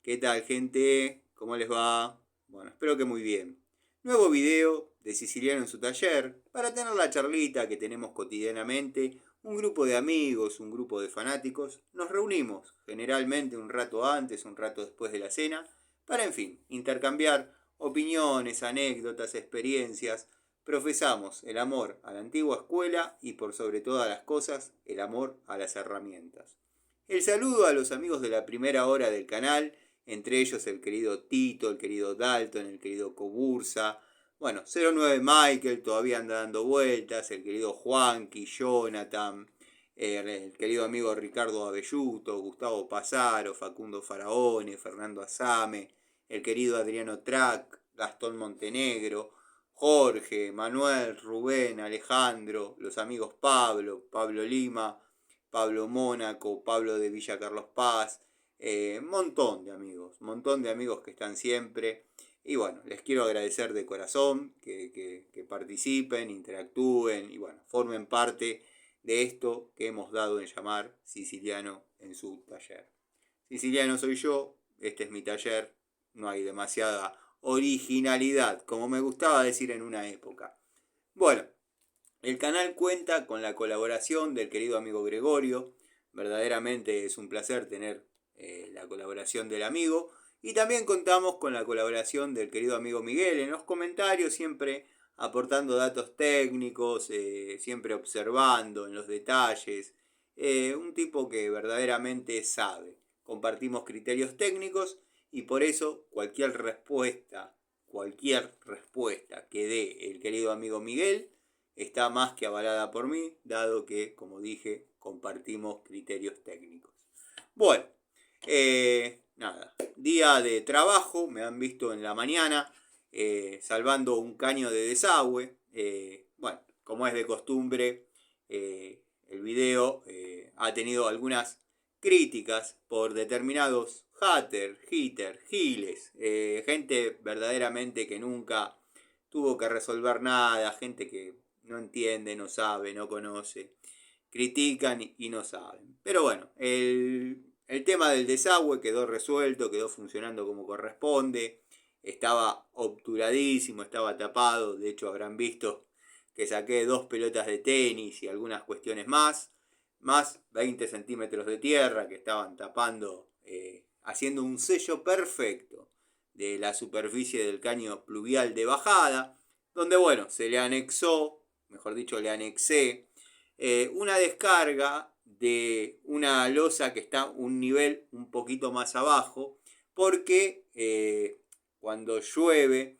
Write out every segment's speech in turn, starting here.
¿Qué tal, gente? ¿Cómo les va? Bueno, espero que muy bien. Nuevo video de Siciliano en su taller para tener la charlita que tenemos cotidianamente. Un grupo de amigos, un grupo de fanáticos, nos reunimos generalmente un rato antes, un rato después de la cena, para, en fin, intercambiar opiniones, anécdotas, experiencias. Profesamos el amor a la antigua escuela y, por sobre todas las cosas, el amor a las herramientas. El saludo a los amigos de la primera hora del canal, entre ellos el querido Tito, el querido Dalton, el querido Cobursa, bueno, 09 Michael todavía anda dando vueltas, el querido Juanqui, Jonathan, el querido amigo Ricardo Abelluto, Gustavo Pasaro, Facundo Faraone, Fernando Asame, el querido Adriano Trac, Gastón Montenegro, Jorge, Manuel, Rubén, Alejandro, los amigos Pablo Lima, Pablo Mónaco, Pablo de Villa Carlos Paz, montón de amigos que están siempre. Y bueno, les quiero agradecer de corazón que participen, interactúen y bueno, formen parte de esto que hemos dado en llamar Siciliano en su taller. Siciliano soy yo, este es mi taller, no hay demasiada originalidad, como me gustaba decir en una época. Bueno, el canal cuenta con la colaboración del querido amigo Gregorio. Verdaderamente es un placer tener la colaboración del amigo. Y también contamos con la colaboración del querido amigo Miguel en los comentarios, siempre aportando datos técnicos, siempre observando en los detalles. Un tipo que verdaderamente sabe. Compartimos criterios técnicos y por eso cualquier respuesta que dé el querido amigo Miguel está más que avalada por mí, dado que, como dije, compartimos criterios técnicos. Bueno, nada, día de trabajo, me han visto en la mañana salvando un caño de desagüe. Bueno, como es de costumbre, el video ha tenido algunas críticas por determinados haters, giles, gente verdaderamente que nunca tuvo que resolver nada, gente que no entiende, no sabe, no conoce, critican y no saben. Pero bueno, el tema del desagüe quedó resuelto, quedó funcionando como corresponde, estaba obturadísimo, estaba tapado, de hecho habrán visto que saqué 2 pelotas de tenis y algunas cuestiones más 20 centímetros de tierra que estaban tapando, haciendo un sello perfecto de la superficie del caño pluvial de bajada, donde bueno, se le anexó, mejor dicho, le anexé una descarga de una losa que está un nivel un poquito más abajo, porque cuando llueve,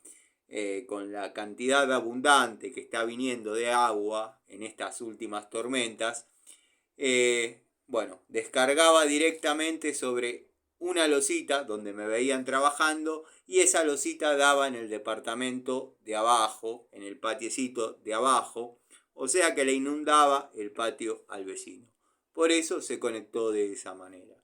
con la cantidad abundante que está viniendo de agua en estas últimas tormentas, bueno, descargaba directamente sobre una losita donde me veían trabajando y esa losita daba en el departamento de abajo, en el patiecito de abajo, o sea que le inundaba el patio al vecino. Por eso se conectó de esa manera.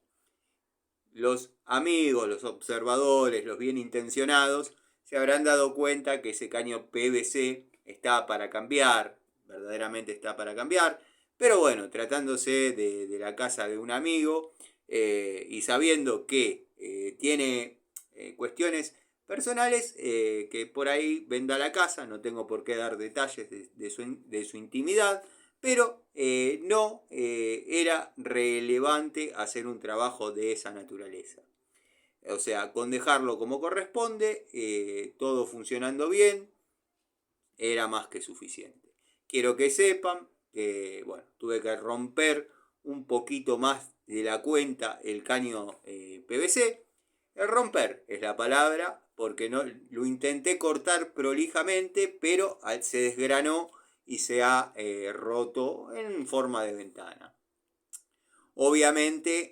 Los amigos, los observadores, los bien intencionados se habrán dado cuenta que ese caño PVC está para cambiar, verdaderamente está para cambiar, pero bueno, tratándose de la casa de un amigo y sabiendo que tiene cuestiones personales que por ahí venda la casa, no tengo por qué dar detalles de su intimidad, pero no era relevante hacer un trabajo de esa naturaleza. O sea, con dejarlo como corresponde, todo funcionando bien, era más que suficiente. Quiero que sepan que, bueno, tuve que romper un poquito más de la cuenta el caño PVC. El romper es la palabra, porque no, lo intenté cortar prolijamente, pero se desgranó y se ha roto en forma de ventana. Obviamente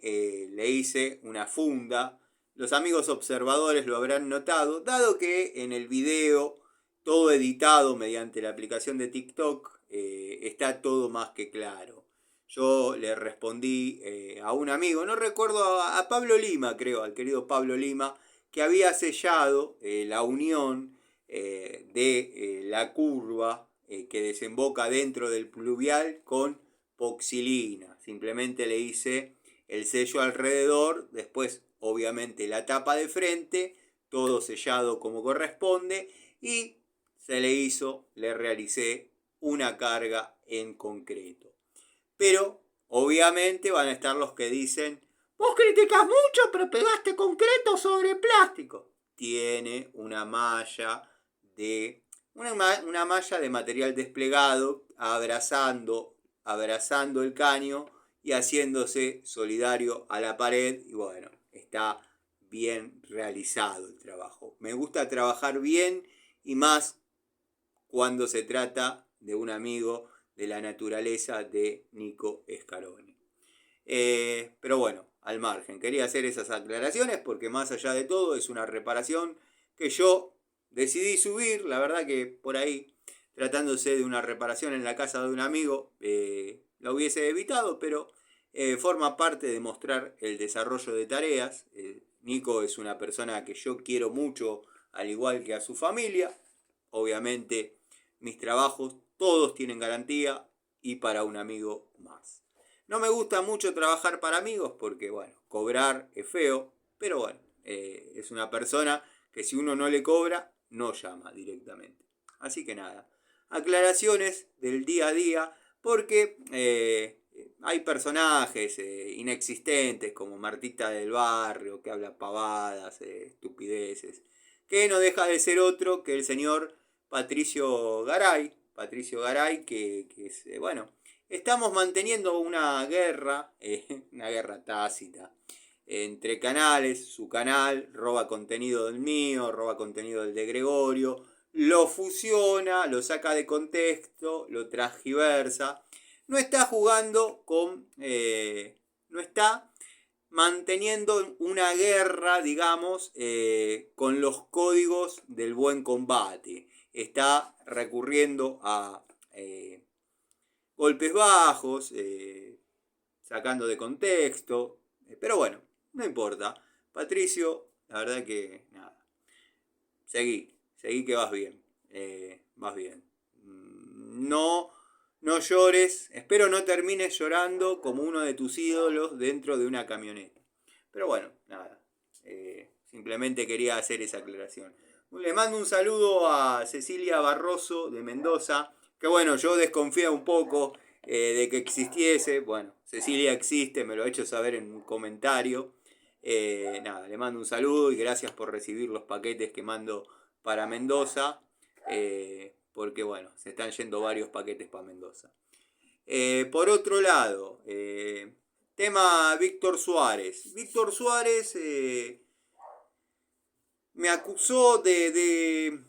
le hice una funda. Los amigos observadores lo habrán notado, dado que en el video, todo editado mediante la aplicación de TikTok, está todo más que claro. Yo le respondí a un amigo, no recuerdo, a Pablo Lima, creo, al querido Pablo Lima, que había sellado la unión de la curva que desemboca dentro del pluvial con poxilina. Simplemente le hice el sello alrededor, después obviamente la tapa de frente, todo sellado como corresponde, y le realicé una carga en concreto. Pero obviamente van a estar los que dicen: vos criticás mucho, pero pegaste concreto sobre plástico. Tiene una malla de material desplegado abrazando el caño y haciéndose solidario a la pared, y bueno, está bien realizado el trabajo. Me gusta trabajar bien, y más cuando se trata de un amigo de la naturaleza de Nico Scaroni. Pero bueno, al margen, quería hacer esas aclaraciones porque más allá de todo es una reparación que yo decidí subir. La verdad que por ahí, tratándose de una reparación en la casa de un amigo, la hubiese evitado, pero forma parte de mostrar el desarrollo de tareas. Nico es una persona que yo quiero mucho, al igual que a su familia. Obviamente mis trabajos todos tienen garantía, y para un amigo más. No me gusta mucho trabajar para amigos porque, bueno, cobrar es feo, pero bueno, es una persona que si uno no le cobra, no llama directamente. Así que nada, aclaraciones del día a día, porque hay personajes inexistentes como Martita del Barrio, que habla pavadas, estupideces, que no deja de ser otro que el señor Patricio Garay, que es, bueno, estamos manteniendo una guerra tácita entre canales. Su canal roba contenido del mío, roba contenido del de Gregorio, lo fusiona, lo saca de contexto, lo transgiversa. No está jugando con... no está manteniendo una guerra, digamos, con los códigos del buen combate. Está recurriendo a golpes bajos, sacando de contexto, pero bueno, no importa. Patricio, la verdad que nada, seguí que vas bien, vas bien. No llores, espero no termines llorando como uno de tus ídolos dentro de una camioneta. Pero bueno, nada, simplemente quería hacer esa aclaración. Le mando un saludo a Cecilia Barroso de Mendoza, que bueno, yo desconfía un poco de que existiese. Bueno, Cecilia existe, me lo ha hecho saber en un comentario. Nada, le mando un saludo y gracias por recibir los paquetes que mando para Mendoza, porque bueno, se están yendo varios paquetes para Mendoza. Por otro lado, tema Víctor Suárez. Víctor Suárez me acusó de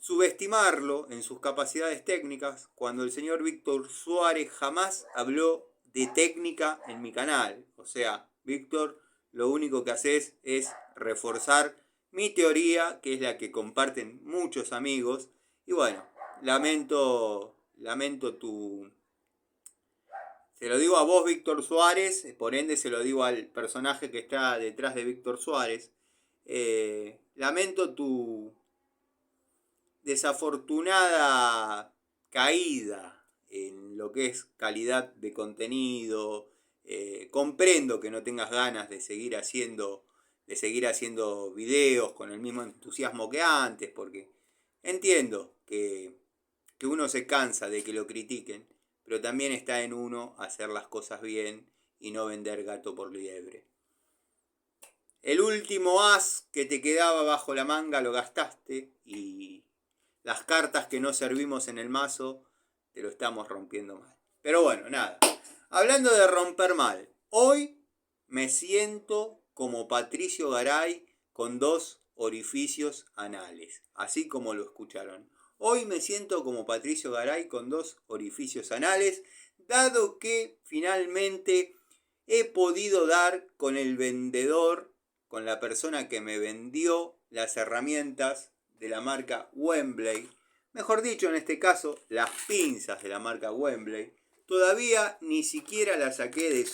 subestimarlo en sus capacidades técnicas, cuando el señor Víctor Suárez jamás habló de técnica en mi canal. O sea, Víctor, lo único que haces es reforzar mi teoría, que es la que comparten muchos amigos. Y bueno, lamento tu... Se lo digo a vos, Víctor Suárez, por ende se lo digo al personaje que está detrás de Víctor Suárez. Lamento tu desafortunada caída en lo que es calidad de contenido. Comprendo que no tengas ganas de seguir haciendo videos con el mismo entusiasmo que antes, porque entiendo que uno se cansa de que lo critiquen, pero también está en uno hacer las cosas bien y no vender gato por liebre. El último as que te quedaba bajo la manga lo gastaste, y las cartas que no servimos en el mazo te lo estamos rompiendo mal. Pero bueno, nada. Hablando de romper mal, hoy me siento como Patricio Garay con 2 orificios anales, así como lo escucharon. Hoy me siento como Patricio Garay con 2 orificios anales, dado que finalmente he podido dar con el vendedor, con la persona que me vendió las herramientas de la marca Wembley. Mejor dicho, en este caso, las pinzas de la marca Wembley. Todavía ni siquiera las saqué de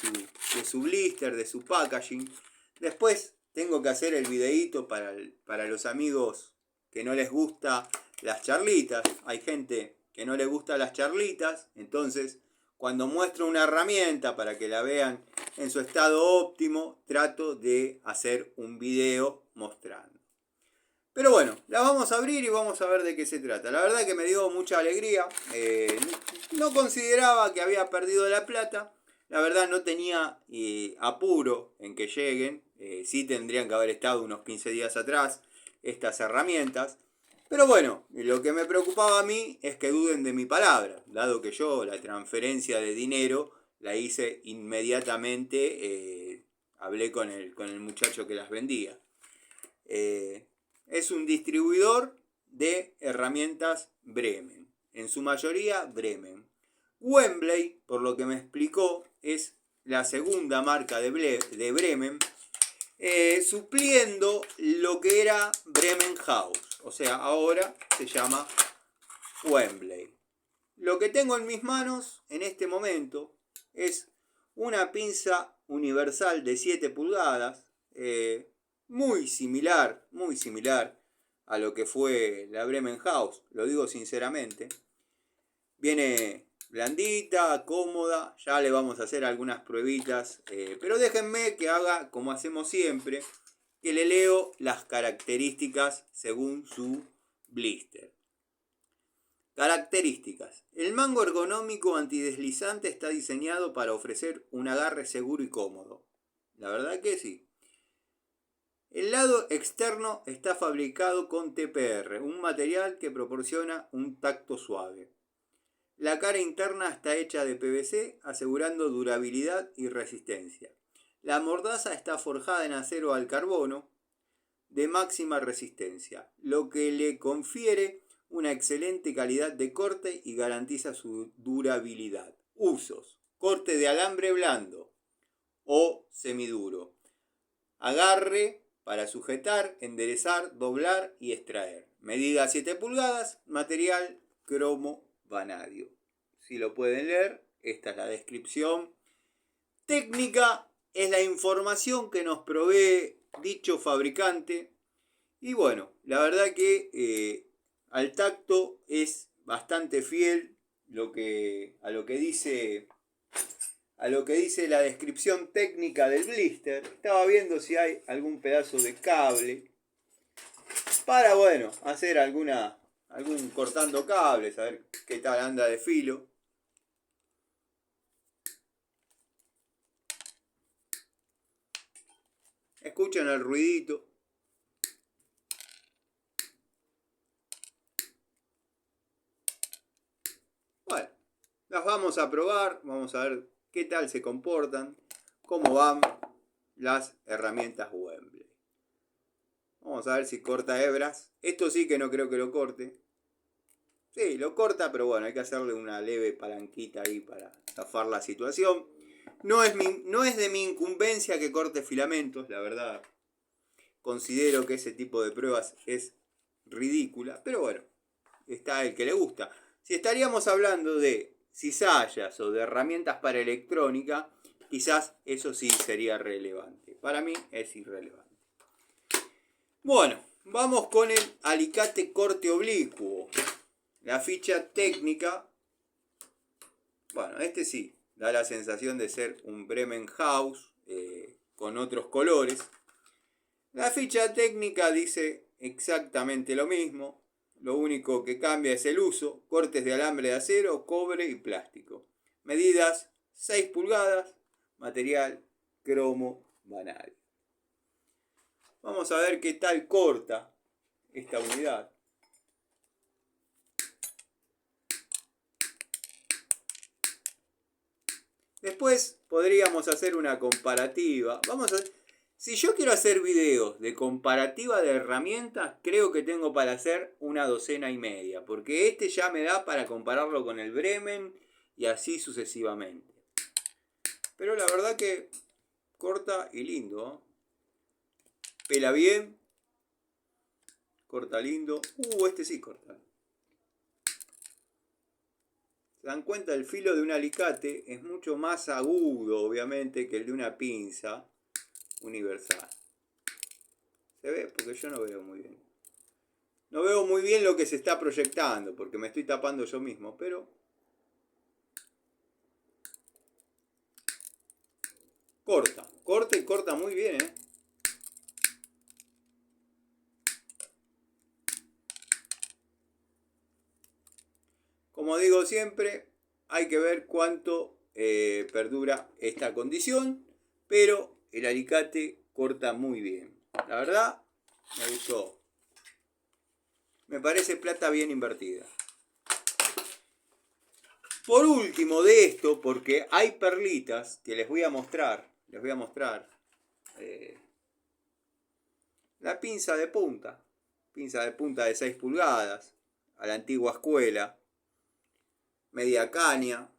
su blister, de su packaging. Después tengo que hacer el videíto para los amigos que no les gusta las charlitas. Hay gente que no les gusta las charlitas, entonces cuando muestro una herramienta para que la vean en su estado óptimo, trato de hacer un video mostrando. Pero bueno, la vamos a abrir y vamos a ver de qué se trata. La verdad que me dio mucha alegría. No consideraba que había perdido la plata. La verdad no tenía apuro en que lleguen. Sí tendrían que haber estado unos 15 días atrás estas herramientas. Pero bueno, lo que me preocupaba a mí es que duden de mi palabra, dado que yo la transferencia de dinero la hice inmediatamente. Hablé con el muchacho que las vendía. Es un distribuidor de herramientas Bremen, en su mayoría Bremen. Wembley, por lo que me explicó, es la segunda marca de Bremen, supliendo lo que era Bremen House, o sea, ahora se llama Wembley. Lo que tengo en mis manos en este momento es una pinza universal de 7 pulgadas, muy similar a lo que fue la Bremen House, lo digo sinceramente. Viene blandita, cómoda, ya le vamos a hacer algunas pruebitas, pero déjenme que haga como hacemos siempre, que le leo las características según su blister. Características. El mango ergonómico antideslizante está diseñado para ofrecer un agarre seguro y cómodo. La verdad que sí. El lado externo está fabricado con TPR, un material que proporciona un tacto suave. La cara interna está hecha de PVC, asegurando durabilidad y resistencia. La mordaza está forjada en acero al carbono de máxima resistencia, lo que le confiere una excelente calidad de corte y garantiza su durabilidad. Usos: corte de alambre blando o semiduro. Agarre para sujetar, enderezar, doblar y extraer. Medida 7 pulgadas, material cromo vanadio. Si lo pueden leer, esta es la descripción técnica, es la información que nos provee dicho fabricante. Y bueno, la verdad que al tacto es bastante fiel a lo que dice la descripción técnica del blister. Estaba viendo si hay algún pedazo de cable para, bueno, hacer algún cortando cables, a ver qué tal anda de filo. Escuchan el ruidito. Bueno, las vamos a probar, vamos a ver qué tal se comportan, cómo van las herramientas Wembley. Vamos a ver si corta hebras. Esto sí que no creo que lo corte. Sí, lo corta, pero bueno, hay que hacerle una leve palanquita ahí para zafar la situación. No es de mi incumbencia que corte filamentos, la verdad. Considero que ese tipo de pruebas es ridícula, pero bueno, está el que le gusta. Si estaríamos hablando de cizallas o de herramientas para electrónica, quizás eso sí sería relevante. Para mí es irrelevante. Bueno, vamos con el alicate corte oblicuo. La ficha técnica, bueno, este sí, da la sensación de ser un Bremen House con otros colores. La ficha técnica dice exactamente lo mismo. Lo único que cambia es el uso: cortes de alambre de acero, cobre y plástico. Medidas 6 pulgadas, material cromo vanadio. Vamos a ver qué tal corta esta unidad. Después podríamos hacer una comparativa. Si yo quiero hacer videos de comparativa de herramientas, creo que tengo para hacer una docena y media, porque este ya me da para compararlo con el Bremen y así sucesivamente. Pero la verdad que corta y lindo, ¿eh? Pela bien, corta lindo. Este sí corta. ¿Se dan cuenta? El filo de un alicate es mucho más agudo, obviamente, que el de una pinza universal. ¿Se ve? Porque yo no veo muy bien. No veo muy bien lo que se está proyectando, porque me estoy tapando yo mismo, pero Corta y corta muy bien, ¿eh? Como digo siempre, hay que ver cuánto perdura esta condición, pero el alicate corta muy bien. La verdad, me gustó. Me parece plata bien invertida. Por último de esto, porque hay perlitas que les voy a mostrar. La pinza de punta. Pinza de punta de 6 pulgadas. A la antigua escuela. Media caña.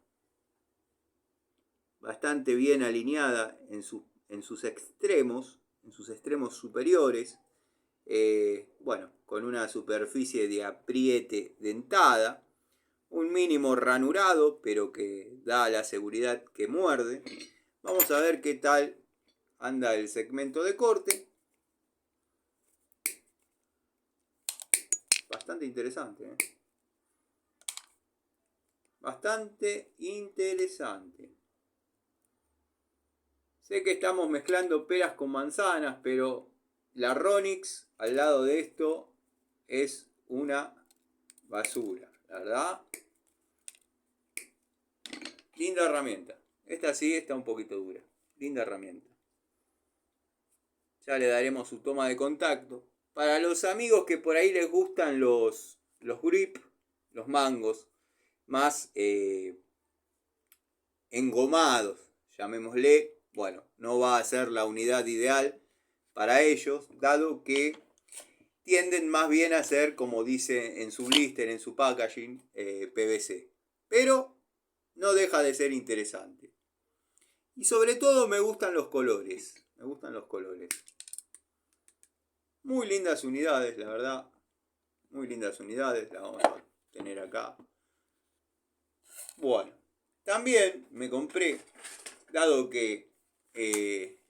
Bastante bien alineada en sus extremos. En sus extremos superiores. Bueno, con una superficie de apriete dentada. Un mínimo ranurado, pero que da la seguridad que muerde. Vamos a ver qué tal anda el segmento de corte. Bastante interesante, ¿eh? Bastante interesante. Sé que estamos mezclando peras con manzanas, pero la Ronix al lado de esto es una basura, la verdad. Linda herramienta. Esta sí está un poquito dura. Linda herramienta. Ya le daremos su toma de contacto. Para los amigos que por ahí les gustan los grip, los mangos, más engomados, llamémosle, bueno, no va a ser la unidad ideal para ellos, dado que tienden más bien a ser, como dice en su blister, en su packaging, PVC. Pero no deja de ser interesante. Y sobre todo me gustan los colores. Me gustan los colores. Muy lindas unidades, la verdad. Muy lindas unidades. Las vamos a tener acá. Bueno. También me compré, dado que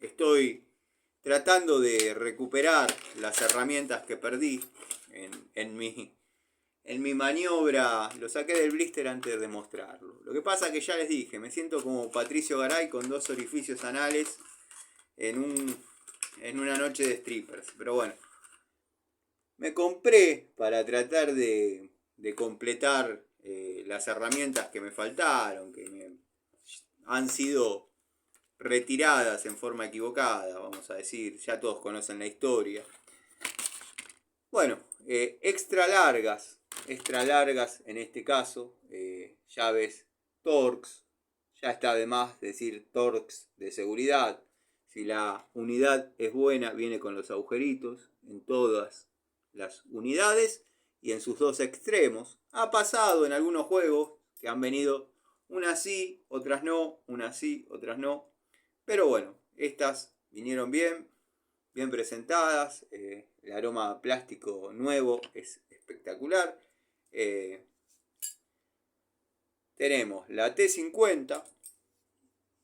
estoy tratando de recuperar las herramientas que perdí en mi maniobra. Lo saqué del blister antes de mostrarlo. Lo que pasa que ya les dije, me siento como Patricio Garay con 2 orificios anales en una noche de strippers. Pero bueno, me compré para tratar de completar las herramientas que me faltaron, que me han sido retiradas en forma equivocada, vamos a decir. Ya todos conocen la historia. Bueno, extra largas en este caso, llaves Torx. Ya está de más decir Torx de seguridad. Si la unidad es buena, viene con los agujeritos en todas las unidades y en sus dos extremos. Ha pasado en algunos juegos que han venido unas sí, otras no, unas sí, otras no. Pero bueno, estas vinieron bien presentadas. El aroma plástico nuevo es espectacular. Tenemos la T50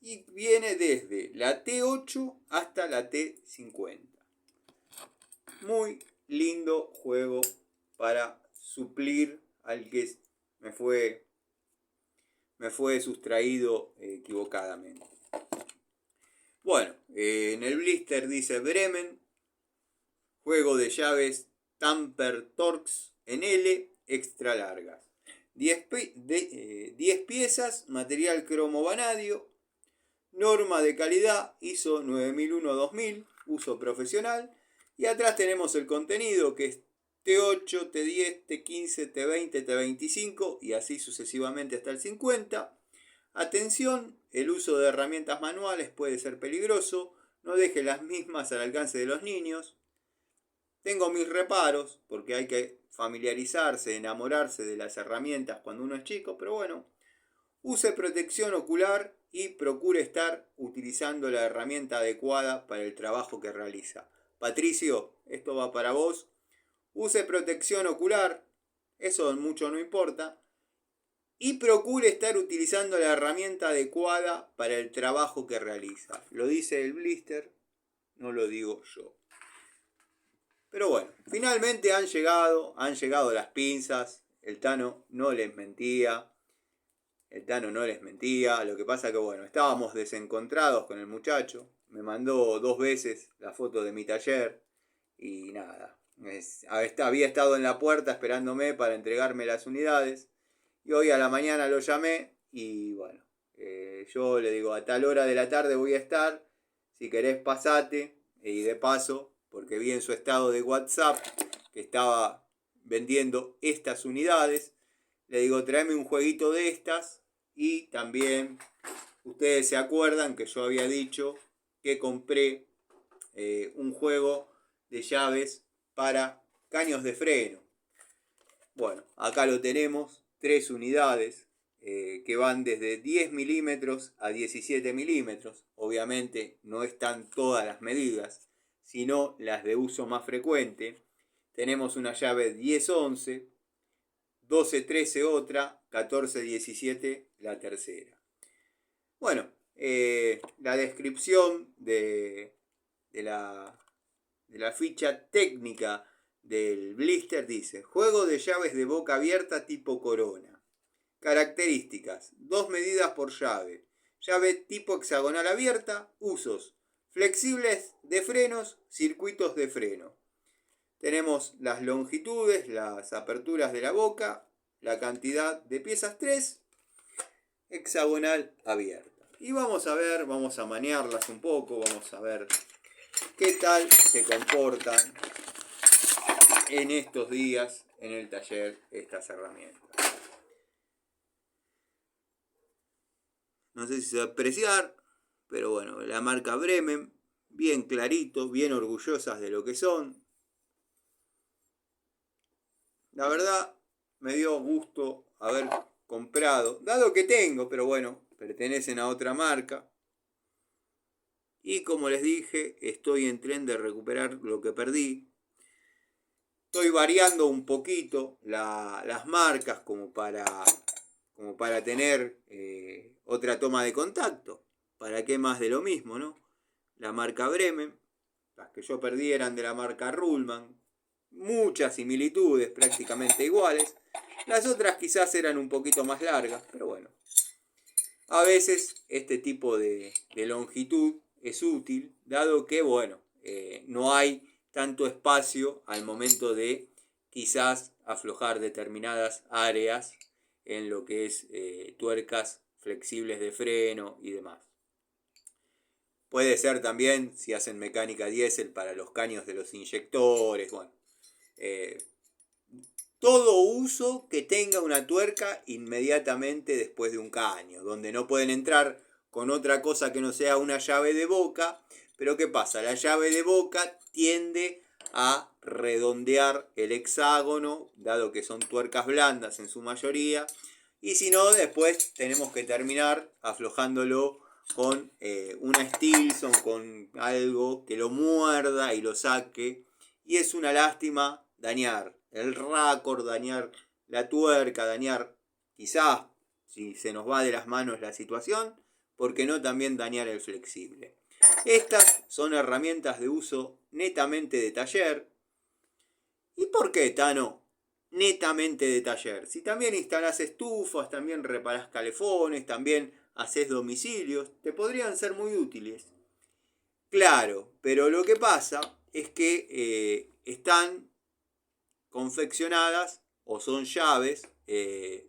y viene desde la T8 hasta la T50. Muy lindo juego para suplir al que me fue sustraído equivocadamente. Bueno, en el blister dice Bremen, juego de llaves Tamper Torx en L, extra largas. 10 piezas, material cromo vanadio, norma de calidad ISO 9001-2000, uso profesional. Y atrás tenemos el contenido que es T8, T10, T15, T20, T25 y así sucesivamente hasta el 50. Atención, el uso de herramientas manuales puede ser peligroso, no deje las mismas al alcance de los niños. Tengo mis reparos, porque hay que familiarizarse, enamorarse de las herramientas cuando uno es chico, pero bueno, use protección ocular y procure estar utilizando la herramienta adecuada para el trabajo que realiza. Patricio, esto va para vos. Use protección ocular, eso mucho no importa. Y procure estar utilizando la herramienta adecuada para el trabajo que realiza. Lo dice el blister, no lo digo yo. Pero bueno, finalmente han llegado las pinzas. El Tano no les mentía. El Tano no les mentía. Lo que pasa que, bueno, estábamos desencontrados con el muchacho. Me mandó 2 veces la foto de mi taller. Y nada. Había estado en la puerta esperándome para entregarme las unidades. Y hoy a la mañana lo llamé. Y bueno, yo le digo, a tal hora de la tarde voy a estar. Si querés, pasate. Y de paso, porque vi en su estado de WhatsApp que estaba vendiendo estas unidades. Le digo, tráeme un jueguito de estas. Y también, ustedes se acuerdan que yo había dicho que compré un juego de llaves para caños de freno. Bueno, acá lo tenemos, 3 unidades que van desde 10 milímetros a 17 milímetros. Obviamente no están todas las medidas, sino las de uso más frecuente. Tenemos una llave 10-11, 12-13 otra, 14-17 la tercera. Bueno, la descripción de la ficha técnica del blister dice: juego de llaves de boca abierta tipo corona. Características: 2 medidas por llave. Llave tipo hexagonal abierta. Usos: flexibles de frenos, circuitos de freno. Tenemos las longitudes, las aperturas de la boca, la cantidad de piezas 3, hexagonal abierta. Y vamos a ver, vamos a manearlas un poco, vamos a ver qué tal se comportan en estos días en el taller estas herramientas. No sé si se va a apreciar, pero bueno, la marca Bremen, bien clarito, bien orgullosas de lo que son. La verdad, me dio gusto haber comprado, dado que tengo, pero bueno, pertenecen a otra marca. Y como les dije, estoy en tren de recuperar lo que perdí. Estoy variando un poquito las marcas como para tener otra toma de contacto. ¿Para qué más de lo mismo, no? La marca Bremen, las que yo perdí eran de la marca Ruhlmann. Muchas similitudes, prácticamente iguales. Las otras quizás eran un poquito más largas, pero bueno. A veces este tipo de longitud es útil, dado que, bueno, no hay tanto espacio al momento de quizás aflojar determinadas áreas en lo que es tuercas flexibles de freno y demás. Puede ser también si hacen mecánica diésel para los caños de los inyectores, bueno. Todo uso que tenga una tuerca inmediatamente después de un caño, donde no pueden entrar con otra cosa que no sea una llave de boca. Pero ¿qué pasa? La llave de boca tiende a redondear el hexágono, dado que son tuercas blandas en su mayoría. Y si no, después tenemos que terminar aflojándolo con una Stilson, con algo que lo muerda y lo saque. Y es una lástima dañar el raccord, dañar la tuerca, dañar quizás, si se nos va de las manos la situación, ¿por qué no también dañar el flexible? Estas son herramientas de uso netamente de taller. ¿Y por qué, Tano? Netamente de taller. Si también instalás estufas, también reparás calefones, también haces domicilios, te podrían ser muy útiles. Claro, pero lo que pasa es que están confeccionadas o son llaves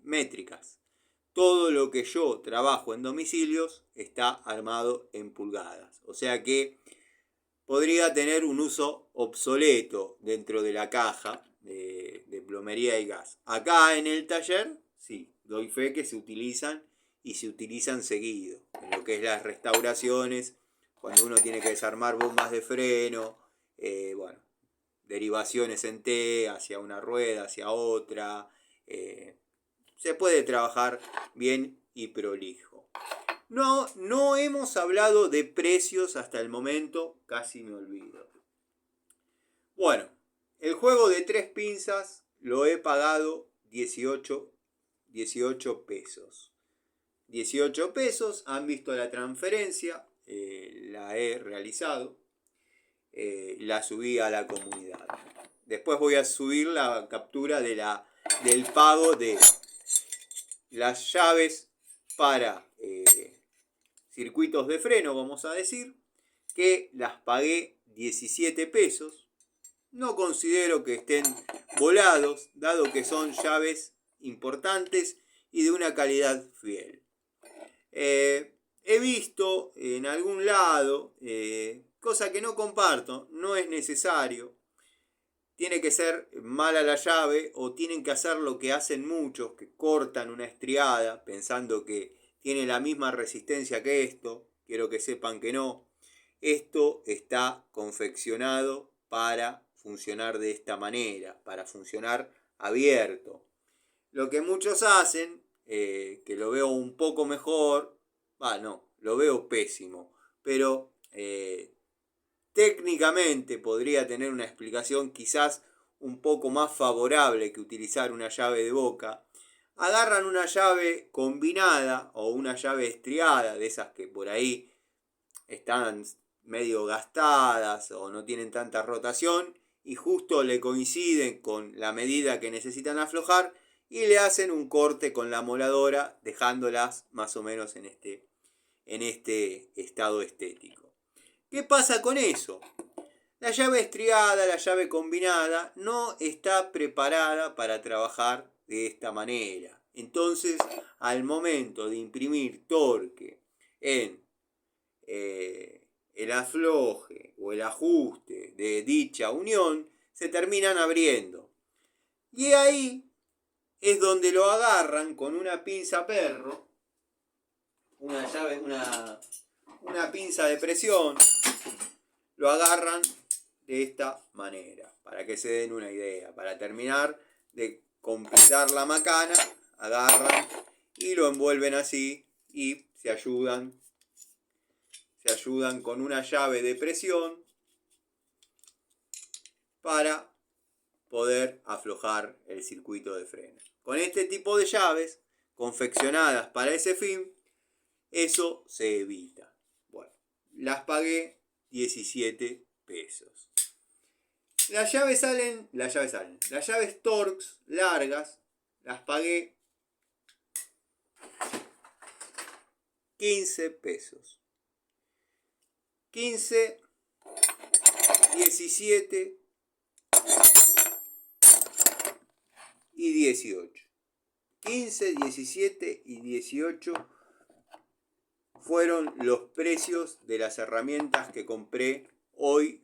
métricas. Todo lo que yo trabajo en domicilios está armado en pulgadas. O sea que podría tener un uso obsoleto dentro de la caja de plomería y gas. Acá en el taller, sí, doy fe que se utilizan y se utilizan seguido. En lo que es las restauraciones, cuando uno tiene que desarmar bombas de freno, bueno, derivaciones en T hacia una rueda, hacia otra. Se puede trabajar bien y prolijo. No hemos hablado de precios hasta el momento, casi me olvido. Bueno, el juego de 3 pinzas lo he pagado 18 pesos. 18 pesos, han visto la transferencia, la he realizado. La subí a la comunidad. Después voy a subir la captura del pago de las llaves para circuitos de freno, vamos a decir, que las pagué 17 pesos. No considero que estén volados, dado que son llaves importantes y de una calidad fiel. He visto en algún lado, cosa que no comparto, no es necesario. Tiene que ser mala la llave o tienen que hacer lo que hacen muchos, que cortan una estriada pensando que tiene la misma resistencia que esto. Quiero que sepan que no. Esto está confeccionado para funcionar de esta manera, para funcionar abierto. Lo que muchos hacen, que lo veo un poco mejor, no, lo veo pésimo, pero técnicamente podría tener una explicación quizás un poco más favorable que utilizar una llave de boca. Agarran una llave combinada o una llave estriada, de esas que por ahí están medio gastadas o no tienen tanta rotación, y justo le coinciden con la medida que necesitan aflojar y le hacen un corte con la moladora, dejándolas más o menos en este estado estético. ¿Qué pasa con eso? La llave estriada, la llave combinada, no está preparada para trabajar de esta manera. Entonces, al momento de imprimir torque en el afloje o el ajuste de dicha unión, se terminan abriendo. Y ahí es donde lo agarran con una pinza perro, una pinza de presión, lo agarran de esta manera, para que se den una idea. Para terminar de completar la macana, agarran y lo envuelven así y se ayudan con una llave de presión para poder aflojar el circuito de freno. Con este tipo de llaves confeccionadas para ese fin, eso se evita. Bueno, las pagué 17 pesos. Las llaves Torx largas las pagué 15 pesos. 15, 17 y 18. 15, 17 y 18 fueron los precios de las herramientas que compré hoy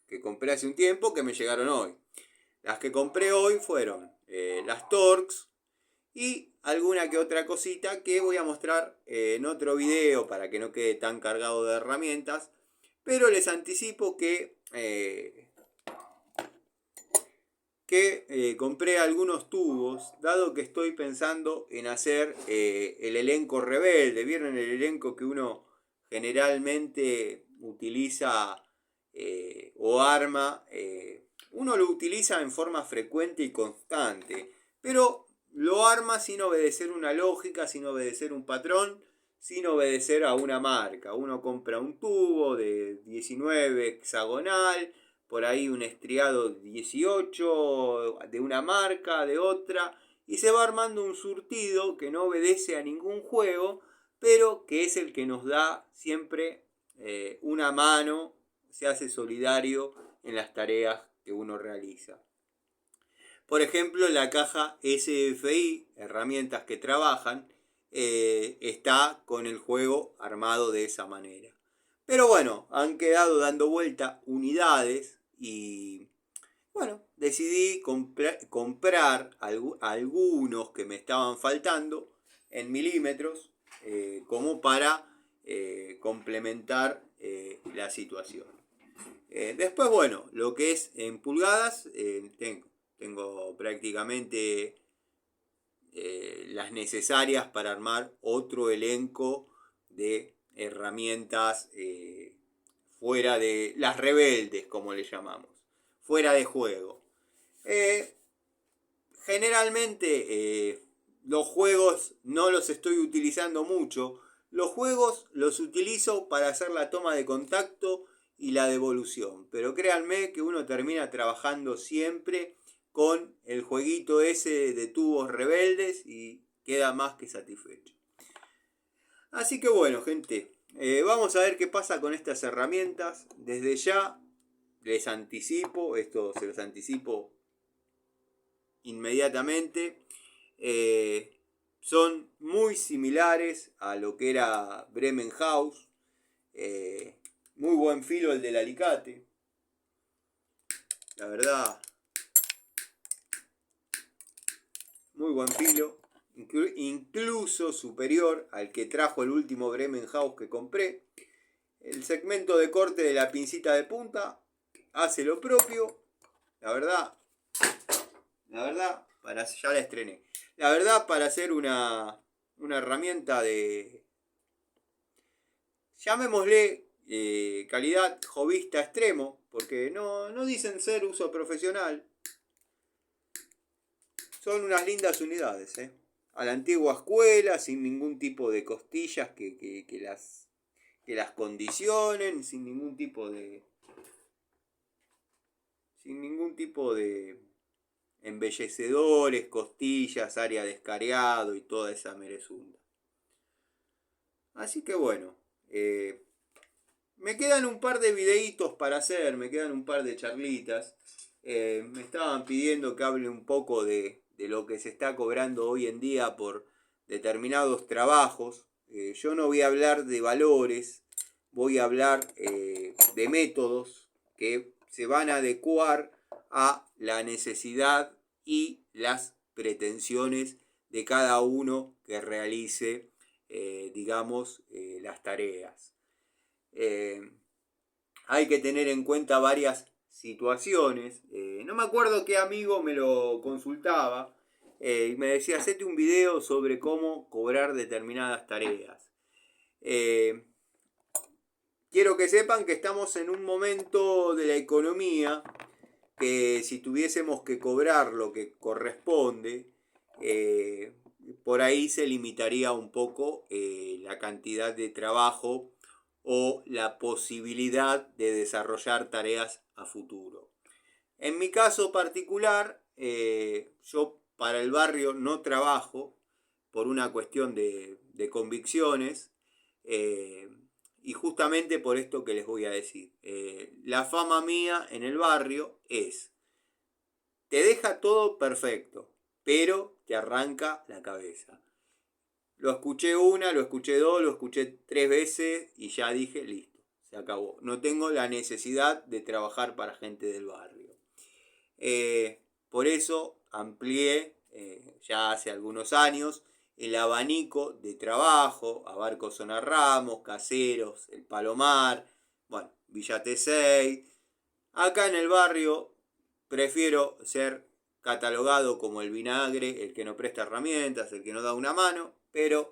que compré hace un tiempo, que me llegaron hoy. Las que compré hoy fueron las Torx y alguna que otra cosita que voy a mostrar en otro video para que no quede tan cargado de herramientas, pero les anticipo que compré algunos tubos, dado que estoy pensando en hacer el elenco rebelde. ¿Vieron el elenco que uno generalmente utiliza o arma? Uno lo utiliza en forma frecuente y constante, pero lo arma sin obedecer una lógica, sin obedecer un patrón, sin obedecer a una marca. Uno compra un tubo de 19 hexagonal, por ahí un estriado 18 de una marca, de otra, y se va armando un surtido que no obedece a ningún juego, pero que es el que nos da siempre una mano, se hace solidario en las tareas que uno realiza. Por ejemplo, la caja SFI, herramientas que trabajan, está con el juego armado de esa manera. Pero bueno, han quedado dando vuelta unidades y bueno, decidí comprar algunos que me estaban faltando en milímetros como para complementar la situación. Después, bueno, lo que es en pulgadas, tengo prácticamente las necesarias para armar otro elenco de herramientas fuera de las rebeldes, como le llamamos, fuera de juego. Generalmente los juegos no los estoy utilizando mucho. Los juegos los utilizo para hacer la toma de contacto y la devolución, pero créanme que uno termina trabajando siempre con el jueguito ese de tubos rebeldes y queda más que satisfecho. Así que bueno, gente, vamos a ver qué pasa con estas herramientas. Desde ya les anticipo, esto se los anticipo inmediatamente. Son muy similares a lo que era Bremen House. Muy buen filo el del alicate. La verdad, muy buen filo. Incluso superior al que trajo el último Bremen House que compré. El segmento de corte de la pincita de punta hace lo propio. La verdad, ya la estrené. La verdad, para hacer una herramienta de, llamémosle, calidad hobbyista extremo, porque no dicen ser uso profesional, son unas lindas unidades, a la antigua escuela, sin ningún tipo de costillas que las condicionen, sin ningún tipo de embellecedores, costillas, área de escareado y toda esa merezunda. Así que bueno, me quedan un par de videitos para hacer, me quedan un par de charlitas. Me estaban pidiendo que hable un poco de lo que se está cobrando hoy en día por determinados trabajos. Yo no voy a hablar de valores, voy a hablar de métodos que se van a adecuar a la necesidad y las pretensiones de cada uno que realice, las tareas. Hay que tener en cuenta varias situaciones. No me acuerdo qué amigo me lo consultaba y me decía, hacete un video sobre cómo cobrar determinadas tareas. Quiero que sepan que estamos en un momento de la economía que si tuviésemos que cobrar lo que corresponde, por ahí se limitaría un poco la cantidad de trabajo o la posibilidad de desarrollar tareas a futuro. En mi caso particular, yo para el barrio no trabajo por una cuestión de convicciones, y justamente por esto que les voy a decir. La fama mía en el barrio es, te deja todo perfecto, pero te arranca la cabeza. Lo escuché una, lo escuché dos, lo escuché 3 veces y ya dije, listo, se acabó. No tengo la necesidad de trabajar para gente del barrio. Por eso amplié, ya hace algunos años, el abanico de trabajo, abarco Zona Ramos, Caseros, El Palomar, bueno, Villa T6. Acá en el barrio prefiero ser catalogado como el vinagre, el que no presta herramientas, el que no da una mano, pero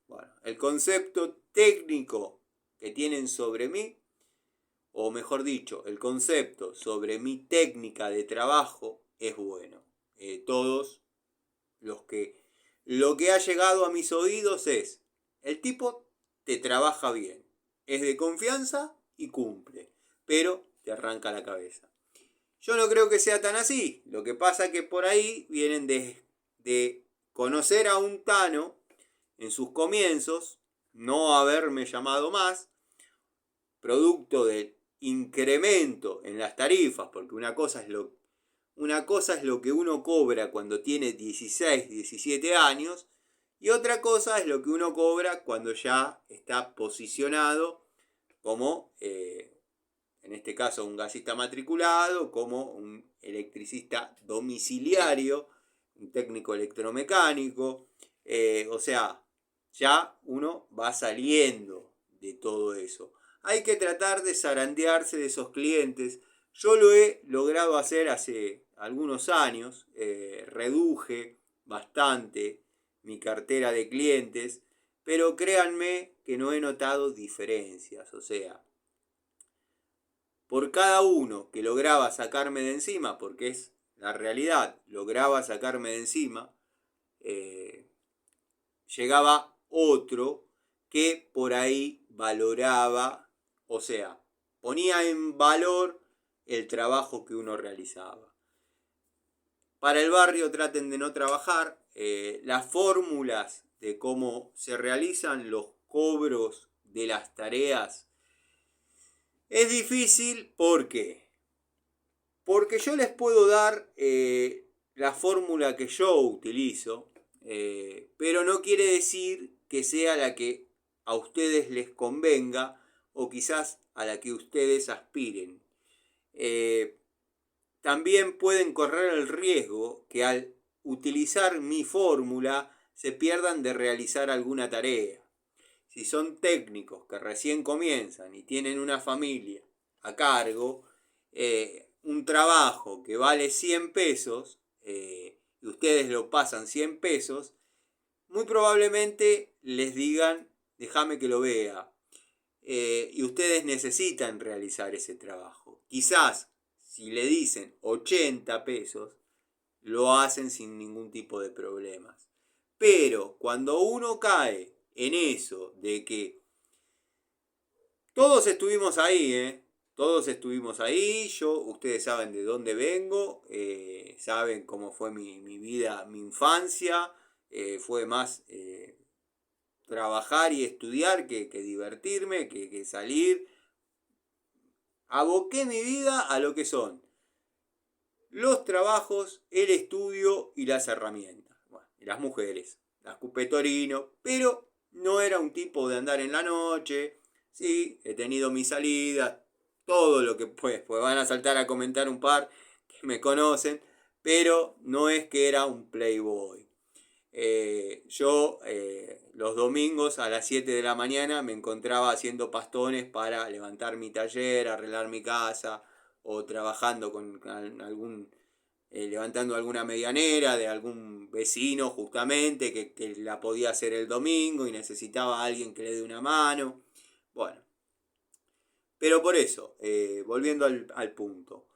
bueno, el concepto técnico que tienen sobre mí, o mejor dicho, el concepto sobre mi técnica de trabajo es bueno. Todos lo que ha llegado a mis oídos es, el tipo te trabaja bien, es de confianza y cumple, pero te arranca la cabeza. Yo no creo que sea tan así. Lo que pasa es que por ahí vienen de conocer a un Tano en sus comienzos, no haberme llamado más, producto del incremento en las tarifas, porque una cosa es lo que uno cobra cuando tiene 16, 17 años, y otra cosa es lo que uno cobra cuando ya está posicionado como, en este caso, un gasista matriculado, como un electricista domiciliario, un técnico electromecánico. O sea, ya uno va saliendo de todo eso. Hay que tratar de zarandearse de esos clientes. Yo lo he logrado hacer hace algunos años. Reduje bastante mi cartera de clientes, pero créanme que no he notado diferencias. O sea, por cada uno que lograba sacarme de encima, porque es la realidad, lograba sacarme de encima, llegaba otro que por ahí valoraba, o sea, ponía en valor el trabajo que uno realizaba. Para el barrio traten de no trabajar, las fórmulas de cómo se realizan los cobros de las tareas, es difícil. ¿Por qué? Porque yo les puedo dar la fórmula que yo utilizo, pero no quiere decir que sea la que a ustedes les convenga o quizás a la que ustedes aspiren. También pueden correr el riesgo que al utilizar mi fórmula se pierdan de realizar alguna tarea. Si son técnicos que recién comienzan y tienen una familia a cargo, un trabajo que vale 100 pesos y ustedes lo pasan 100 pesos, muy probablemente les digan, déjame que lo vea. Y ustedes necesitan realizar ese trabajo. Quizás si le dicen 80 pesos, lo hacen sin ningún tipo de problemas. Pero cuando uno cae en eso de que todos estuvimos ahí, todos estuvimos ahí, ustedes saben de dónde vengo, saben cómo fue mi vida, mi infancia, fue más trabajar y estudiar que divertirme, que salir. Aboqué mi vida a lo que son los trabajos, el estudio y las herramientas. Bueno, y las mujeres, las cupetorino, pero no era un tipo de andar en la noche. Sí, he tenido mis salidas, todo lo que pues van a saltar a comentar un par que me conocen, pero no es que era un playboy. Yo los domingos a las 7 de la mañana me encontraba haciendo pastones para levantar mi taller, arreglar mi casa o trabajando con algún, levantando alguna medianera de algún vecino justamente que la podía hacer el domingo y necesitaba a alguien que le dé una mano. Bueno, pero por eso, volviendo al punto.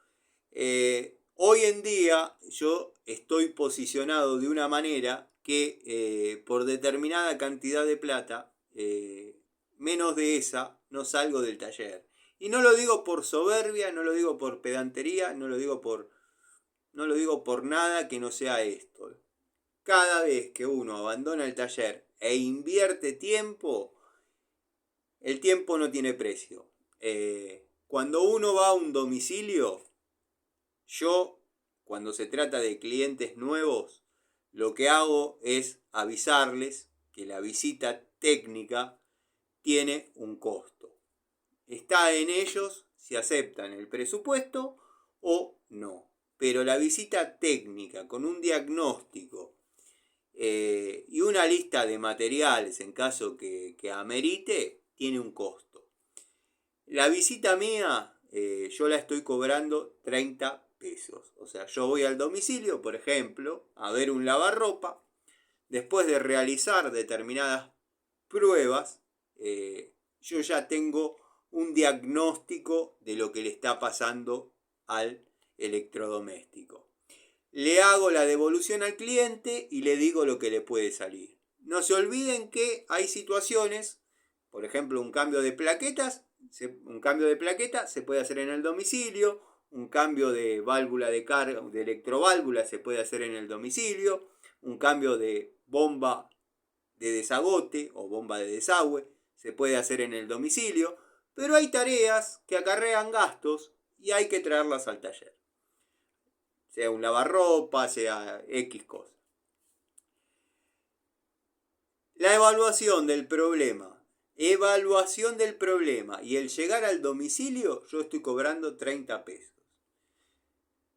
Hoy en día yo estoy posicionado de una manera que por determinada cantidad de plata, menos de esa, no salgo del taller. Y no lo digo por soberbia, no lo digo por pedantería, no lo digo por nada que no sea esto. Cada vez que uno abandona el taller e invierte tiempo, el tiempo no tiene precio. Cuando uno va a un domicilio, yo, cuando se trata de clientes nuevos, lo que hago es avisarles que la visita técnica tiene un costo. Está en ellos si aceptan el presupuesto o no. Pero la visita técnica con un diagnóstico y una lista de materiales en caso que amerite, tiene un costo. La visita mía, yo la estoy cobrando 30 pesos. O sea, yo voy al domicilio, por ejemplo, a ver un lavarropa. Después de realizar determinadas pruebas, yo ya tengo un diagnóstico de lo que le está pasando al electrodoméstico. Le hago la devolución al cliente y le digo lo que le puede salir. No se olviden que hay situaciones, por ejemplo, un cambio de plaqueta se puede hacer en el domicilio, un cambio de válvula de carga, de electroválvula se puede hacer en el domicilio, un cambio de bomba de desagote o bomba de desagüe se puede hacer en el domicilio, pero hay tareas que acarrean gastos y hay que traerlas al taller. Sea un lavarropa, sea X cosa. La evaluación del problema y el llegar al domicilio, yo estoy cobrando 30 pesos.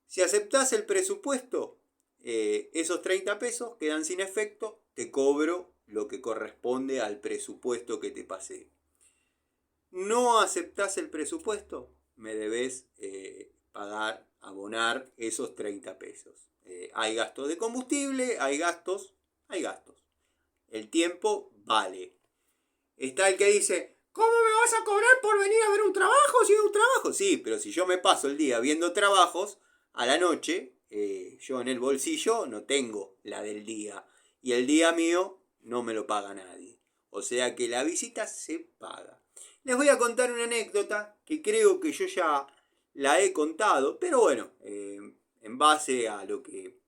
Si aceptás el presupuesto, esos 30 pesos quedan sin efecto, te cobro lo que corresponde al presupuesto que te pasé. No aceptás el presupuesto, me debes abonar esos 30 pesos. Hay gastos de combustible, hay gastos. El tiempo vale. Está el que dice, ¿cómo me vas a cobrar por venir a ver un trabajo si es un trabajo? Sí, pero si yo me paso el día viendo trabajos, a la noche, yo en el bolsillo no tengo la del día. Y el día mío no me lo paga nadie. O sea que la visita se paga. Les voy a contar una anécdota que creo que yo ya la he contado, pero bueno, en base a lo que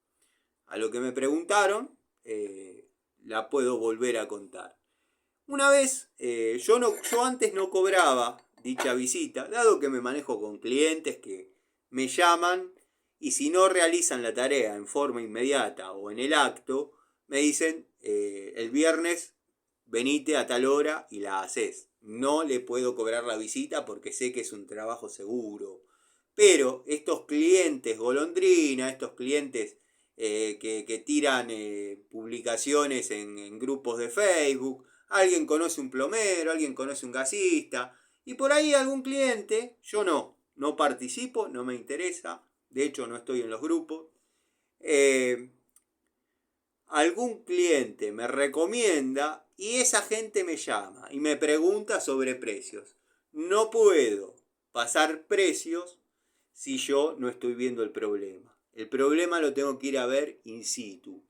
me preguntaron, la puedo volver a contar. Una vez, yo antes no cobraba dicha visita, dado que me manejo con clientes que me llaman y si no realizan la tarea en forma inmediata o en el acto, me dicen, el viernes venite a tal hora y la haces. No le puedo cobrar la visita porque sé que es un trabajo seguro. Pero estos clientes golondrina, estos clientes que tiran publicaciones en grupos de Facebook, alguien conoce un plomero, alguien conoce un gasista, y por ahí algún cliente, yo no participo, no me interesa, de hecho no estoy en los grupos, algún cliente me recomienda y esa gente me llama y me pregunta sobre precios. No puedo pasar precios si yo no estoy viendo el problema. El problema lo tengo que ir a ver in situ.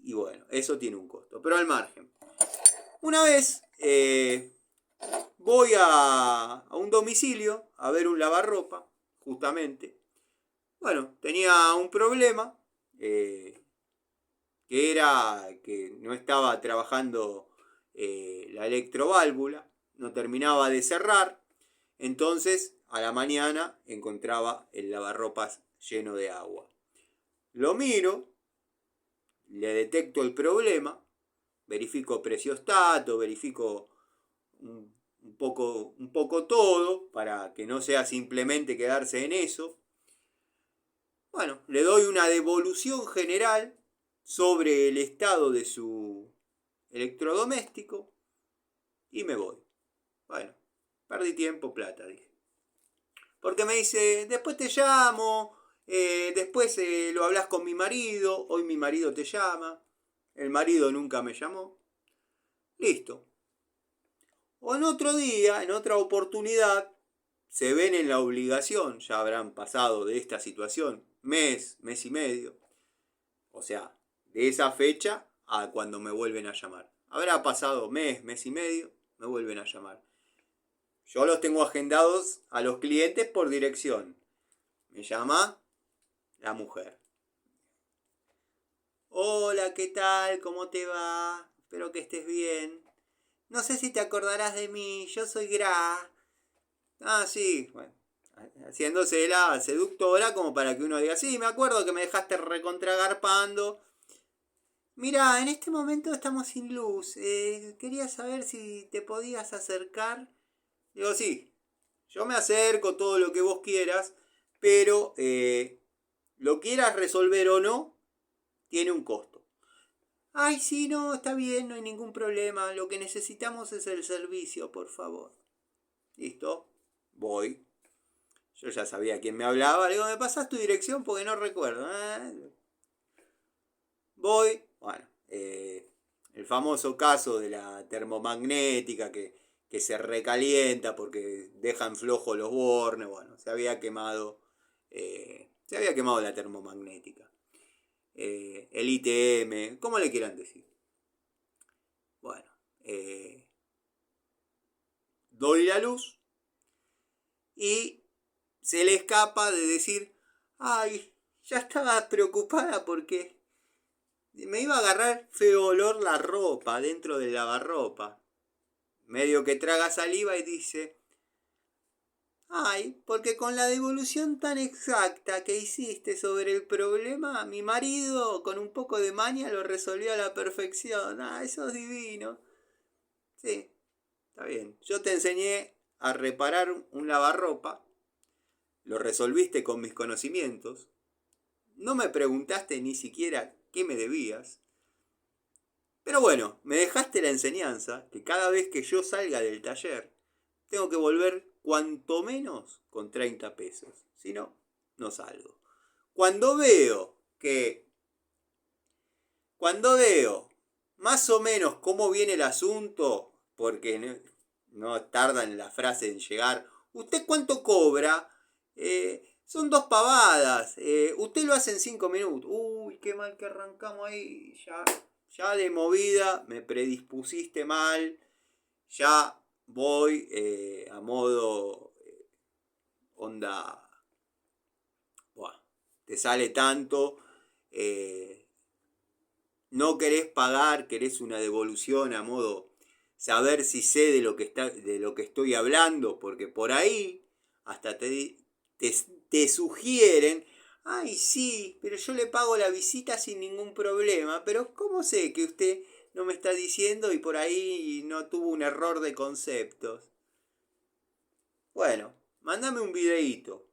Y bueno, eso tiene un costo. Pero al margen. Una vez voy a un domicilio a ver un lavarropa, justamente. Bueno, tenía un problema. Que era que no estaba trabajando la electroválvula, no terminaba de cerrar, entonces a la mañana encontraba el lavarropas lleno de agua. Lo miro, le detecto el problema, verifico preciostato, verifico un poco todo para que no sea simplemente quedarse en eso. Bueno, le doy una devolución general sobre el estado de su electrodoméstico y me voy. Bueno, perdí tiempo, plata, dije. Porque me dice, después te llamo, después lo hablas con mi marido, hoy mi marido te llama, el marido nunca me llamó. Listo. O en otro día, en otra oportunidad, se ven en la obligación, ya habrán pasado de esta situación, mes y medio. O sea, de esa fecha a cuando me vuelven a llamar. Habrá pasado mes y medio, me vuelven a llamar. Yo los tengo agendados a los clientes por dirección. Me llama la mujer. Hola, ¿qué tal? ¿Cómo te va? Espero que estés bien. No sé si te acordarás de mí, yo soy Gra. Ah, sí, bueno. Haciéndose la seductora como para que uno diga, sí, me acuerdo que me dejaste recontragarpando. Mira, en este momento estamos sin luz. Quería saber si te podías acercar. Digo, sí, yo me acerco todo lo que vos quieras, pero lo quieras resolver o no, tiene un costo. Ay, sí, no, está bien, no hay ningún problema. Lo que necesitamos es el servicio, por favor. Listo, voy. Yo ya sabía quién me hablaba. Le digo, ¿me pasás tu dirección? Porque no recuerdo. Voy, bueno, el famoso caso de la termomagnética que se recalienta porque dejan flojos los bornes, bueno, se había quemado la termomagnética. El ITM, como le quieran decir. Bueno, doy la luz y se le escapa de decir, ay, ya estaba preocupada porque me iba a agarrar feo olor la ropa dentro del lavarropa. Medio que traga saliva y dice, ay, porque con la devolución tan exacta que hiciste sobre el problema, mi marido con un poco de maña lo resolvió a la perfección. Ah, eso es divino. Sí, está bien. Yo te enseñé a reparar un lavarropa, lo resolviste con mis conocimientos, no me preguntaste ni siquiera qué me debías. Pero bueno, me dejaste la enseñanza que cada vez que yo salga del taller, tengo que volver cuanto menos con 30 pesos. Si no, no salgo. Cuando veo que... Cuando veo más o menos cómo viene el asunto, porque no tarda en la frase en llegar, ¿usted cuánto cobra? Son dos pavadas. Usted lo hace en 5 minutos. Uy, qué mal que arrancamos ahí. Ya de movida me predispusiste mal. Ya voy a modo onda. Buah, te sale tanto. no querés pagar, querés una devolución a modo saber si sé de lo que estoy hablando, porque por ahí hasta te sugieren, ay sí, pero yo le pago la visita sin ningún problema, pero ¿cómo sé que usted no me está diciendo y por ahí no tuvo un error de conceptos? Bueno, mándame un videíto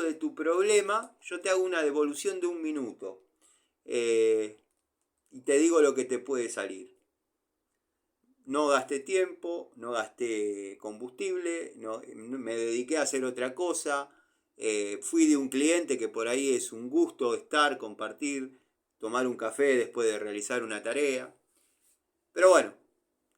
de tu problema, yo te hago una devolución de 1 minuto y te digo lo que te puede salir. No gasté tiempo, no gasté combustible, no, me dediqué a hacer otra cosa, fui de un cliente que por ahí es un gusto estar, compartir, tomar un café después de realizar una tarea. Pero bueno,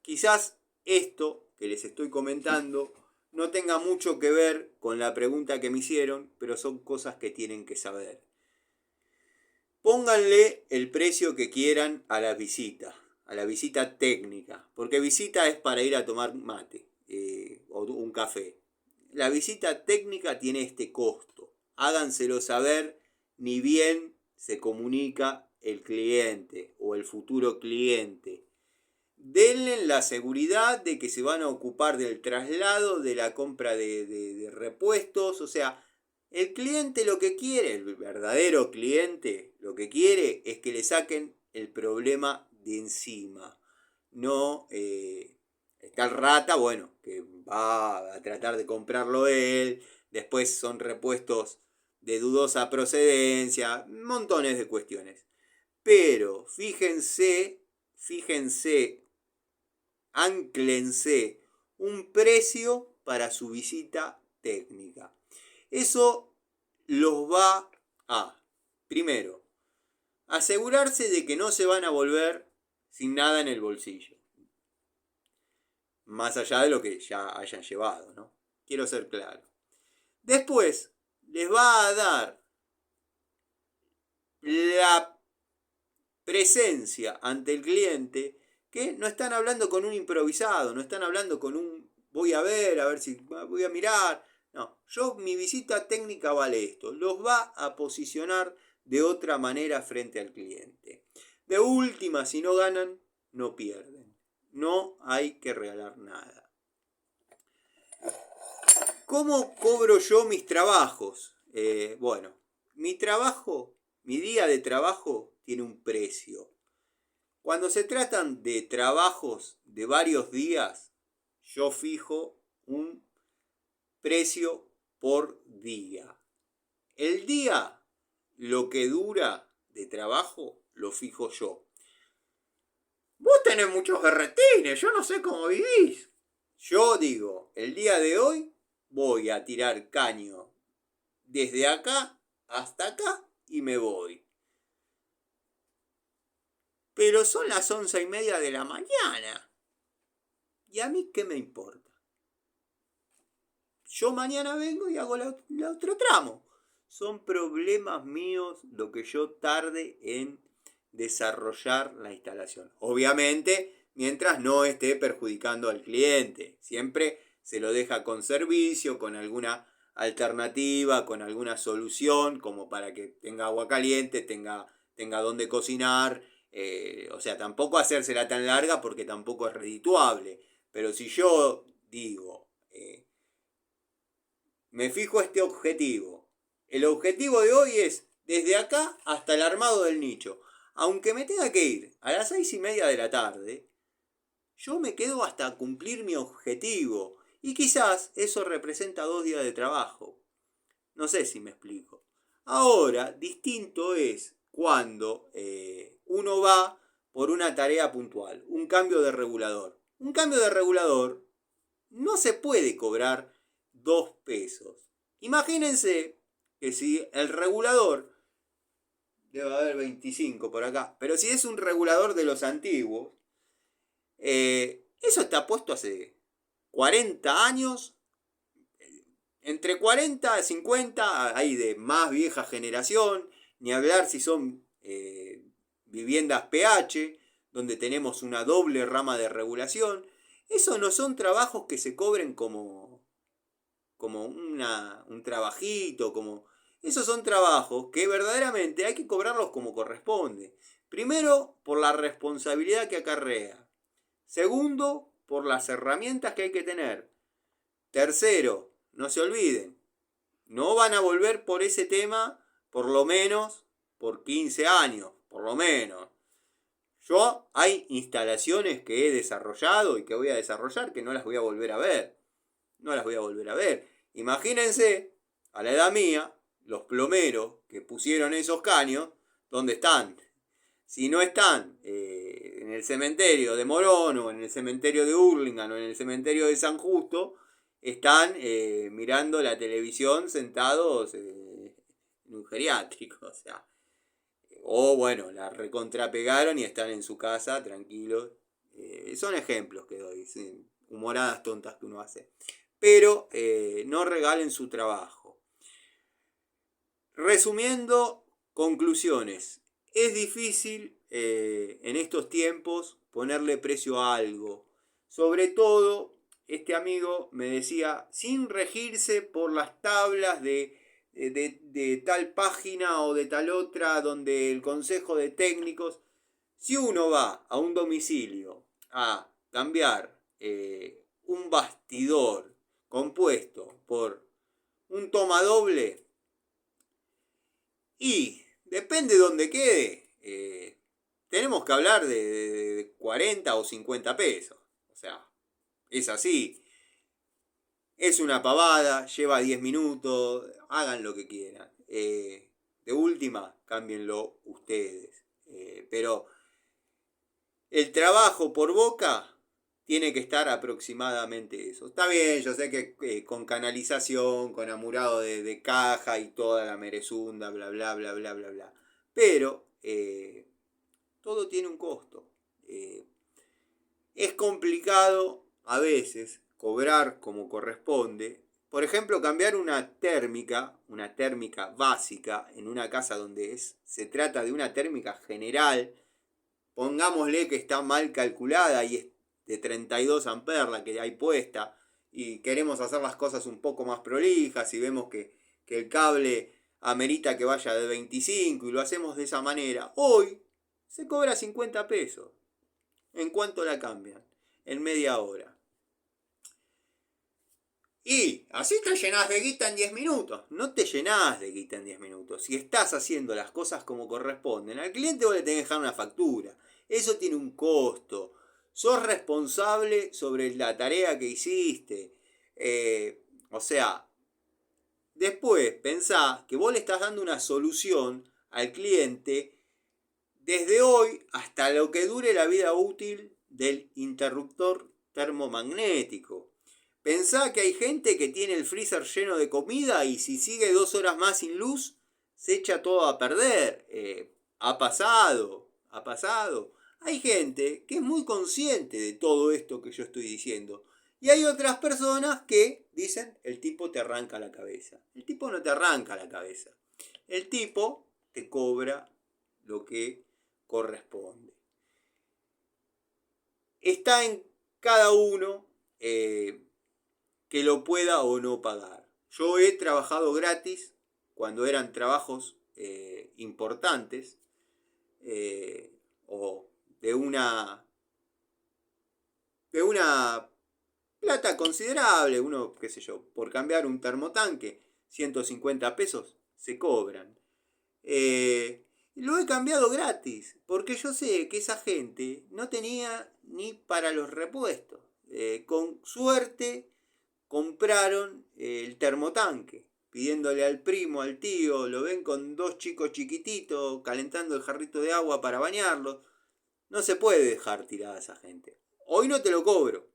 quizás esto que les estoy comentando no tenga mucho que ver con la pregunta que me hicieron, pero son cosas que tienen que saber. Pónganle el precio que quieran a la visita técnica, porque visita es para ir a tomar mate o un café. La visita técnica tiene este costo. Háganselo saber ni bien se comunica el cliente o el futuro cliente. Denle la seguridad de que se van a ocupar del traslado, de la compra de repuestos, o sea, el cliente lo que quiere, el verdadero cliente, lo que quiere es que le saquen el problema de encima. No está el rata, bueno, que va a tratar de comprarlo él, después son repuestos de dudosa procedencia, montones de cuestiones. Pero fíjense, ánclense un precio para su visita técnica. Eso los va a, primero, asegurarse de que no se van a volver sin nada en el bolsillo. Más allá de lo que ya hayan llevado, ¿no? Quiero ser claro. Después, les va a dar la presencia ante el cliente que no están hablando con un improvisado, no están hablando con un voy a ver si voy a mirar. No, mi visita técnica vale esto, los va a posicionar de otra manera frente al cliente. De última, si no ganan, no pierden. No hay que regalar nada. ¿Cómo cobro yo mis trabajos? Bueno, mi día de trabajo tiene un precio. Cuando se tratan de trabajos de varios días, yo fijo un precio por día. El día, lo que dura de trabajo, lo fijo yo. Vos tenés muchos berretines, yo no sé cómo vivís. Yo digo, el día de hoy voy a tirar caño desde acá hasta acá y me voy. Pero son las 11:30 de la mañana. ¿Y a mí qué me importa? Yo mañana vengo y hago la otro tramo. Son problemas míos lo que yo tarde en desarrollar la instalación. Obviamente, mientras no esté perjudicando al cliente. Siempre se lo deja con servicio, con alguna alternativa, con alguna solución, como para que tenga agua caliente, tenga donde cocinar. O sea, tampoco hacérsela tan larga porque tampoco es redituable. Pero si yo digo, me fijo este objetivo. El objetivo de hoy es desde acá hasta el armado del nicho. Aunque me tenga que ir a las 6:30 de la tarde, yo me quedo hasta cumplir mi objetivo. Y quizás eso representa 2 días de trabajo. No sé si me explico. Ahora, distinto es cuando uno va por una tarea puntual, un cambio de regulador. Un cambio de regulador no se puede cobrar 2 pesos. Imagínense que si el regulador, debe haber 25 por acá, pero si es un regulador de los antiguos, eso está puesto hace 40 años, entre 40 y 50 hay de más vieja generación, ni hablar si son viviendas PH, donde tenemos una doble rama de regulación. Esos no son trabajos que se cobren como un trabajito, como Esos son trabajos que verdaderamente hay que cobrarlos como corresponde. Primero, por la responsabilidad que acarrea. Segundo, por las herramientas que hay que tener. Tercero, no se olviden, no van a volver por ese tema por lo menos por 15 años, por lo menos. Yo hay instalaciones que he desarrollado y que voy a desarrollar que no las voy a volver a ver. No las voy a volver a ver. Imagínense, a la edad mía, los plomeros que pusieron esos caños, ¿dónde están? Si no están en el cementerio de Morón o en el cementerio de Hurlingham o en el cementerio de San Justo, están mirando la televisión sentados en un geriátrico. O bueno, la recontrapegaron y están en su casa tranquilos. Son ejemplos que doy, ¿sí? Humoradas tontas que uno hace. Pero no regalen su trabajo. Resumiendo, conclusiones. Es difícil en estos tiempos ponerle precio a algo. Sobre todo, este amigo me decía, sin regirse por las tablas de tal página o de tal otra, donde el consejo de técnicos, si uno va a un domicilio a cambiar un bastidor compuesto por un tomadoble, y depende de dónde quede, tenemos que hablar de 40 o 50 pesos. O sea, es así. Es una pavada, lleva 10 minutos, hagan lo que quieran. De última, cámbienlo ustedes. Pero el trabajo por boca tiene que estar aproximadamente eso. Está bien, yo sé que con canalización, con amurado de caja y toda la merezunda, bla, bla, bla, bla, bla, bla. Pero todo tiene un costo. Es complicado a veces cobrar como corresponde. Por ejemplo, cambiar una térmica básica en una casa donde se trata de una térmica general. Pongámosle que está mal calculada y es de 32 amperes la que hay puesta y queremos hacer las cosas un poco más prolijas y vemos que el cable amerita que vaya de 25 y lo hacemos de esa manera. Hoy se cobra 50 pesos. ¿En cuánto la cambian? En media hora. Y así te llenás de guita en 10 minutos. No te llenás de guita en 10 minutos. Si estás haciendo las cosas como corresponden, al cliente vos le tenés que dejar una factura. Eso tiene un costo. Sos responsable sobre la tarea que hiciste. O sea, después pensá que vos le estás dando una solución al cliente desde hoy hasta lo que dure la vida útil del interruptor termomagnético. Pensá que hay gente que tiene el freezer lleno de comida y si sigue 2 horas más sin luz, se echa todo a perder. Ha pasado. Hay gente que es muy consciente de todo esto que yo estoy diciendo. Y hay otras personas que dicen, el tipo te arranca la cabeza. El tipo no te arranca la cabeza. El tipo te cobra lo que corresponde. Está en cada uno que lo pueda o no pagar. Yo he trabajado gratis cuando eran trabajos importantes o de una plata considerable, uno, qué sé yo, por cambiar un termotanque, 150 pesos se cobran. Lo he cambiado gratis, porque yo sé que esa gente no tenía ni para los repuestos. Con suerte compraron el termotanque, pidiéndole al primo, al tío, lo ven con 2 chicos chiquititos calentando el jarrito de agua para bañarlos. No se puede dejar tirada a esa gente. Hoy no te lo cobro.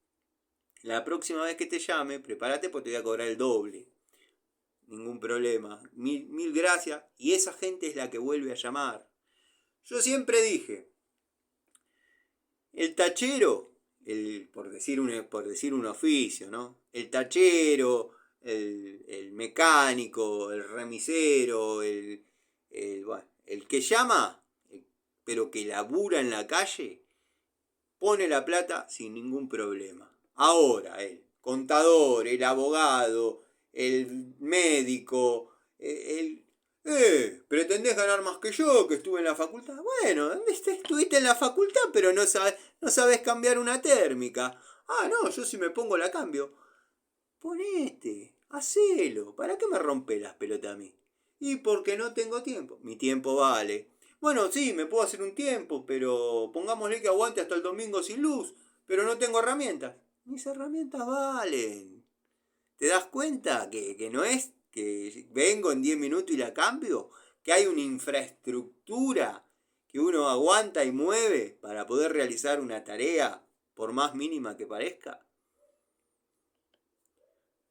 La próxima vez que te llame, prepárate porque te voy a cobrar el doble. Ningún problema. Mil gracias. Y esa gente es la que vuelve a llamar. Yo siempre dije, el tachero, por decir un oficio, ¿no? El tachero, el mecánico, el remisero, el que llama, pero que labura en la calle, pone la plata sin ningún problema. Ahora, el contador, el abogado, el médico, el ¿Pretendés ganar más que yo, que estuve en la facultad? Bueno, estuviste en la facultad, pero no sabés cambiar una térmica. Ah, no, yo si me pongo la cambio. Ponete, hacelo. ¿Para qué me rompes las pelotas a mí? Y porque no tengo tiempo. Mi tiempo vale. Bueno, sí, me puedo hacer un tiempo, pero pongámosle que aguante hasta el domingo sin luz. Pero no tengo herramientas. Mis herramientas valen. ¿Te das cuenta que no es que vengo en 10 minutos y la cambio? Que hay una infraestructura que uno aguanta y mueve para poder realizar una tarea, por más mínima que parezca.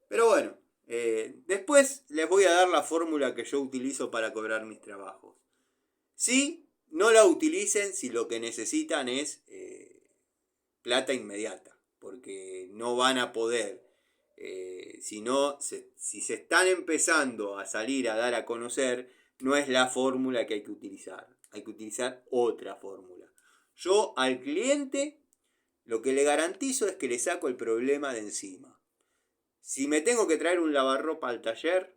Pero bueno, después les voy a dar la fórmula que yo utilizo para cobrar mis trabajos. Sí, no la utilicen si lo que necesitan es plata inmediata, porque no van a poder. Si se están empezando a salir a dar a conocer, no es la fórmula que hay que utilizar. Hay que utilizar otra fórmula. Yo al cliente lo que le garantizo es que le saco el problema de encima. Si me tengo que traer un lavarropa al taller,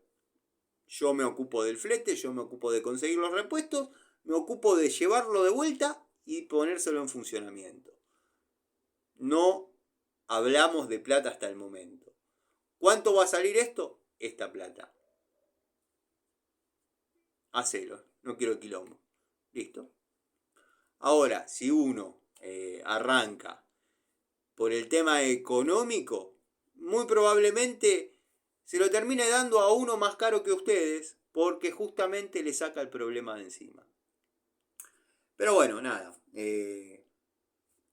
yo me ocupo del flete, yo me ocupo de conseguir los repuestos, me ocupo de llevarlo de vuelta y ponérselo en funcionamiento. No hablamos de plata hasta el momento. ¿Cuánto va a salir esto? Esta plata. Hacelo, no quiero quilombo. ¿Listo? Ahora, si uno arranca por el tema económico, muy probablemente se lo termine dando a uno más caro que ustedes, porque justamente le saca el problema de encima. Pero bueno, nada.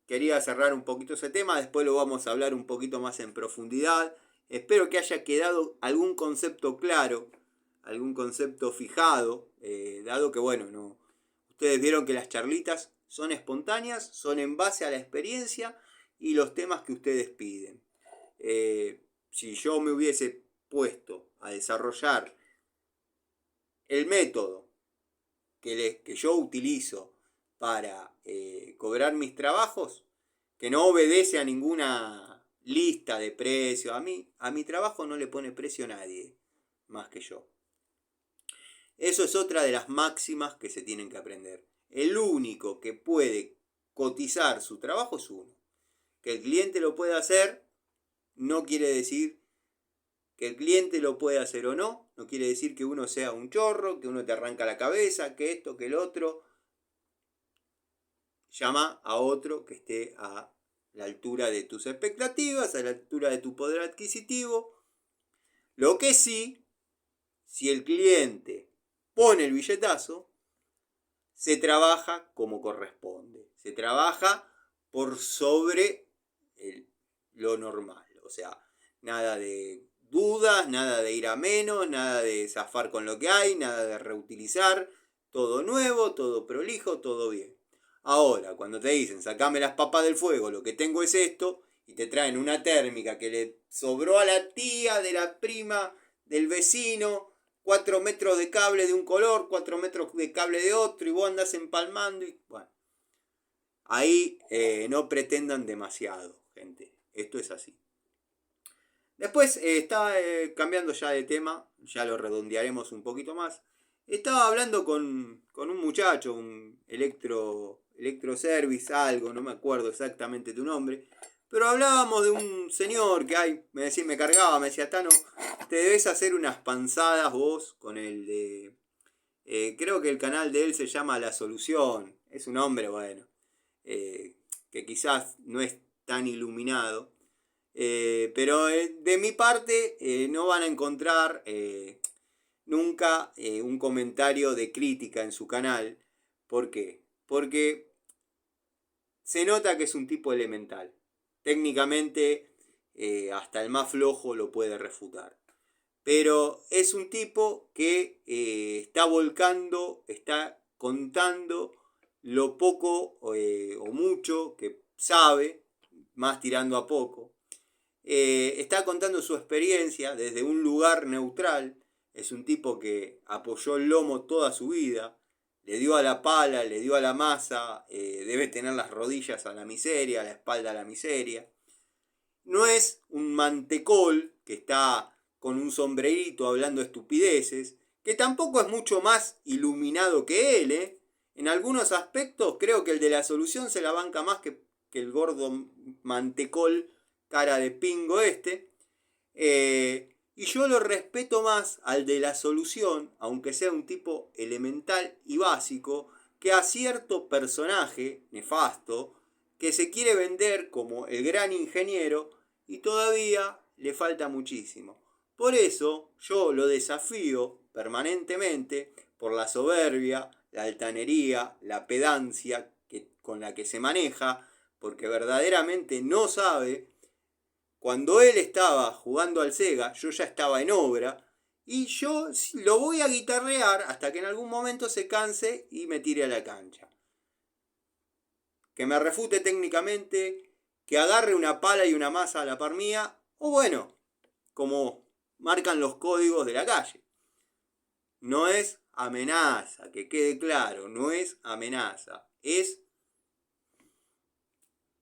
Quería cerrar un poquito ese tema, después lo vamos a hablar un poquito más en profundidad. Espero que haya quedado algún concepto claro, algún concepto fijado, dado que bueno, no. Ustedes vieron que las charlitas son espontáneas, son en base a la experiencia y los temas que ustedes piden. Si yo me hubiese puesto a desarrollar el método que yo utilizo para cobrar mis trabajos, que no obedece a ninguna lista de precios, a mi trabajo no le pone precio a nadie más que yo. Eso es otra de las máximas que se tienen que aprender. El único que puede cotizar su trabajo es uno. Que el cliente lo pueda hacer no quiere decir que el cliente lo pueda hacer o no. No quiere decir que uno sea un chorro, que uno te arranca la cabeza, que esto, que el otro. Llama a otro que esté a la altura de tus expectativas, a la altura de tu poder adquisitivo. Lo que sí, si el cliente pone el billetazo, se trabaja como corresponde. Se trabaja por sobre lo normal. O sea, nada de dudas, nada de ir a menos, nada de zafar con lo que hay, nada de reutilizar. Todo nuevo, todo prolijo, todo bien. Ahora, cuando te dicen, sacame las papas del fuego, lo que tengo es esto, y te traen una térmica que le sobró a la tía, de la prima, del vecino, 4 metros de cable de un color, 4 metros de cable de otro, y vos andás empalmando, y bueno. Ahí no pretendan demasiado, gente. Esto es así. Después estaba cambiando ya de tema, ya lo redondearemos un poquito más. Estaba hablando con un muchacho, un electroservice, algo, no me acuerdo exactamente tu nombre. Pero hablábamos de un señor que hay, me cargaba, me decía, Tano, te debes hacer unas panzadas vos con el de... creo que el canal de él se llama La Solución. Es un hombre, bueno, que quizás no es tan iluminado. Pero de mi parte no van a encontrar nunca un comentario de crítica en su canal. ¿Por qué? Porque se nota que es un tipo elemental. Técnicamente hasta el más flojo lo puede refutar. Pero es un tipo que está volcando, está contando lo poco o mucho que sabe, más tirando a poco. Está contando su experiencia desde un lugar neutral. Es un tipo que apoyó el lomo toda su vida, le dio a la pala, le dio a la masa, debe tener las rodillas a la miseria, la espalda a la miseria. No es un mantecol que está con un sombrerito hablando estupideces, que tampoco es mucho más iluminado que él, ¿eh? En algunos aspectos creo que el de la solución se la banca más que el gordo mantecol cara de pingo este. Y yo lo respeto más al de la solución, aunque sea un tipo elemental y básico, que a cierto personaje nefasto que se quiere vender como el gran ingeniero y todavía le falta muchísimo. Por eso yo lo desafío permanentemente por la soberbia, la altanería, la pedancia con la que se maneja, porque verdaderamente no sabe. Cuando él estaba jugando al Sega, yo ya estaba en obra y yo lo voy a guitarrear hasta que en algún momento se canse y me tire a la cancha. Que me refute técnicamente, que agarre una pala y una masa a la par mía, o bueno, como marcan los códigos de la calle. No es amenaza, que quede claro, no es amenaza,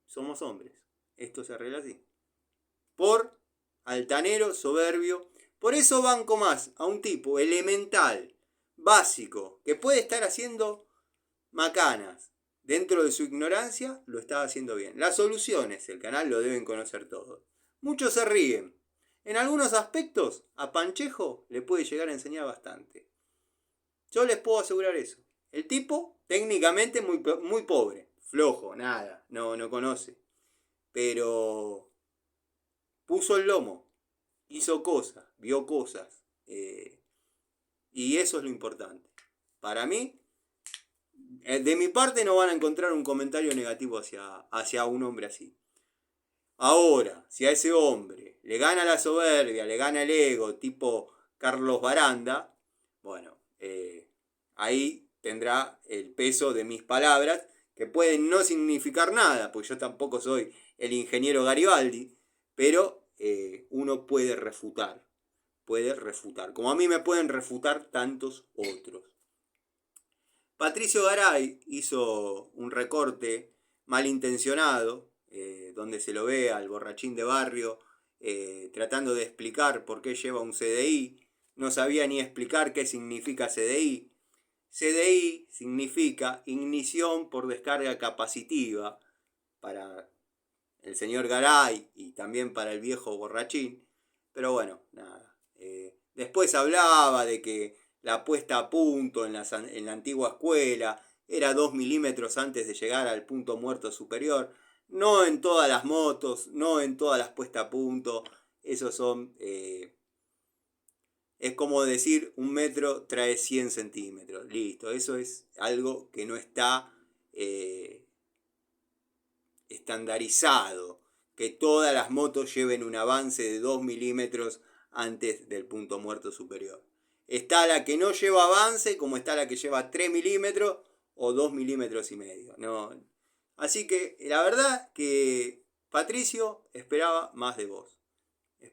somos hombres. Esto se arregla así. Por altanero, soberbio. Por eso banco más a un tipo elemental, básico, que puede estar haciendo macanas. Dentro de su ignorancia lo está haciendo bien. Las soluciones, el canal lo deben conocer todos. Muchos se ríen. En algunos aspectos, a Panchejo le puede llegar a enseñar bastante. Yo les puedo asegurar eso. El tipo, técnicamente, muy pobre. Flojo, nada. No conoce. Pero puso el lomo, hizo cosas, vio cosas, y eso es lo importante. Para mí, de mi parte no van a encontrar un comentario negativo hacia un hombre así. Ahora, si a ese hombre le gana la soberbia, le gana el ego, tipo Carlos Baranda, bueno, ahí tendrá el peso de mis palabras, que pueden no significar nada, pues yo tampoco soy el ingeniero Garibaldi, pero uno puede refutar, como a mí me pueden refutar tantos otros. Patricio Garay hizo un recorte malintencionado, donde se lo ve al borrachín de barrio tratando de explicar por qué lleva un CDI, no sabía ni explicar qué significa CDI. CDI significa ignición por descarga capacitiva para el señor Garay y también para el viejo borrachín. Pero bueno, nada. Después hablaba de que la puesta a punto en la antigua escuela era 2 milímetros antes de llegar al punto muerto superior. No en todas las motos, no en todas las puestas a punto. Esos son... es como decir 1 metro trae 100 centímetros. Listo, eso es algo que no está estandarizado. Que todas las motos lleven un avance de 2 milímetros antes del punto muerto superior. Está la que no lleva avance, como está la que lleva 3 milímetros o 2 milímetros y medio. No. Así que la verdad que Patricio esperaba más de vos.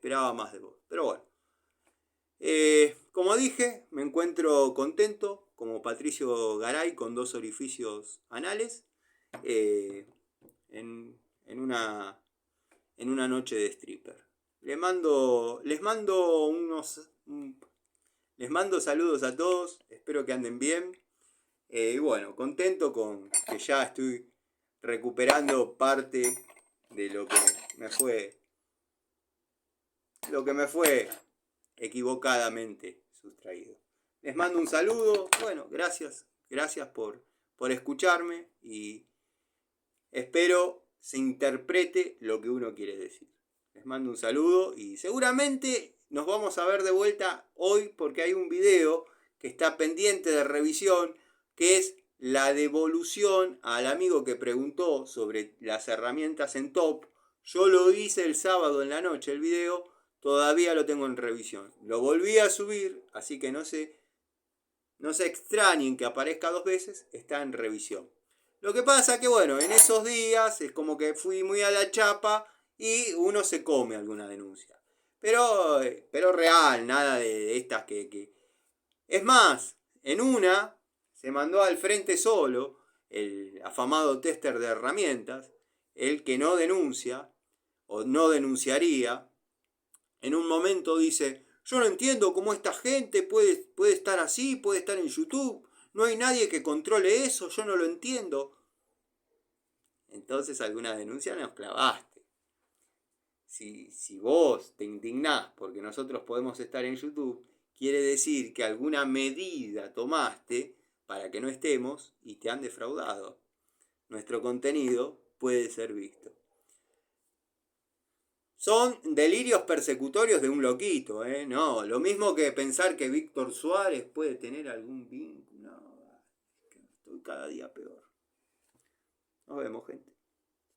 Pero bueno. Como dije, me encuentro contento como Patricio Garay con 2 orificios anales en una noche de stripper. Les mando saludos a todos, espero que anden bien. Y bueno, contento con que ya estoy recuperando parte de lo que me fue equivocadamente sustraído. Les mando un saludo, bueno, gracias por escucharme y espero se interprete lo que uno quiere decir. Les mando un saludo y seguramente nos vamos a ver de vuelta hoy porque hay un video que está pendiente de revisión, que es la devolución al amigo que preguntó sobre las herramientas en top. Yo lo hice el sábado en la noche el video, todavía lo tengo en revisión. Lo volví a subir, así que no se extrañen que aparezca 2 veces, está en revisión. Lo que pasa que bueno, en esos días es como que fui muy a la chapa y uno se come alguna denuncia. Pero real, nada de estas que... Es más, en una se mandó al frente solo el afamado tester de herramientas, el que no denuncia o no denunciaría. En un momento dice, Yo no entiendo cómo esta gente puede estar así, puede estar en YouTube. No hay nadie que controle eso, yo no lo entiendo. Entonces alguna denuncia nos clavaste. Si vos te indignás porque nosotros podemos estar en YouTube, quiere decir que alguna medida tomaste para que no estemos y te han defraudado. Nuestro contenido puede ser visto. Son delirios persecutorios de un loquito, ¿eh? No, lo mismo que pensar que Víctor Suárez puede tener algún vínculo. No, estoy cada día peor. Nos vemos, gente.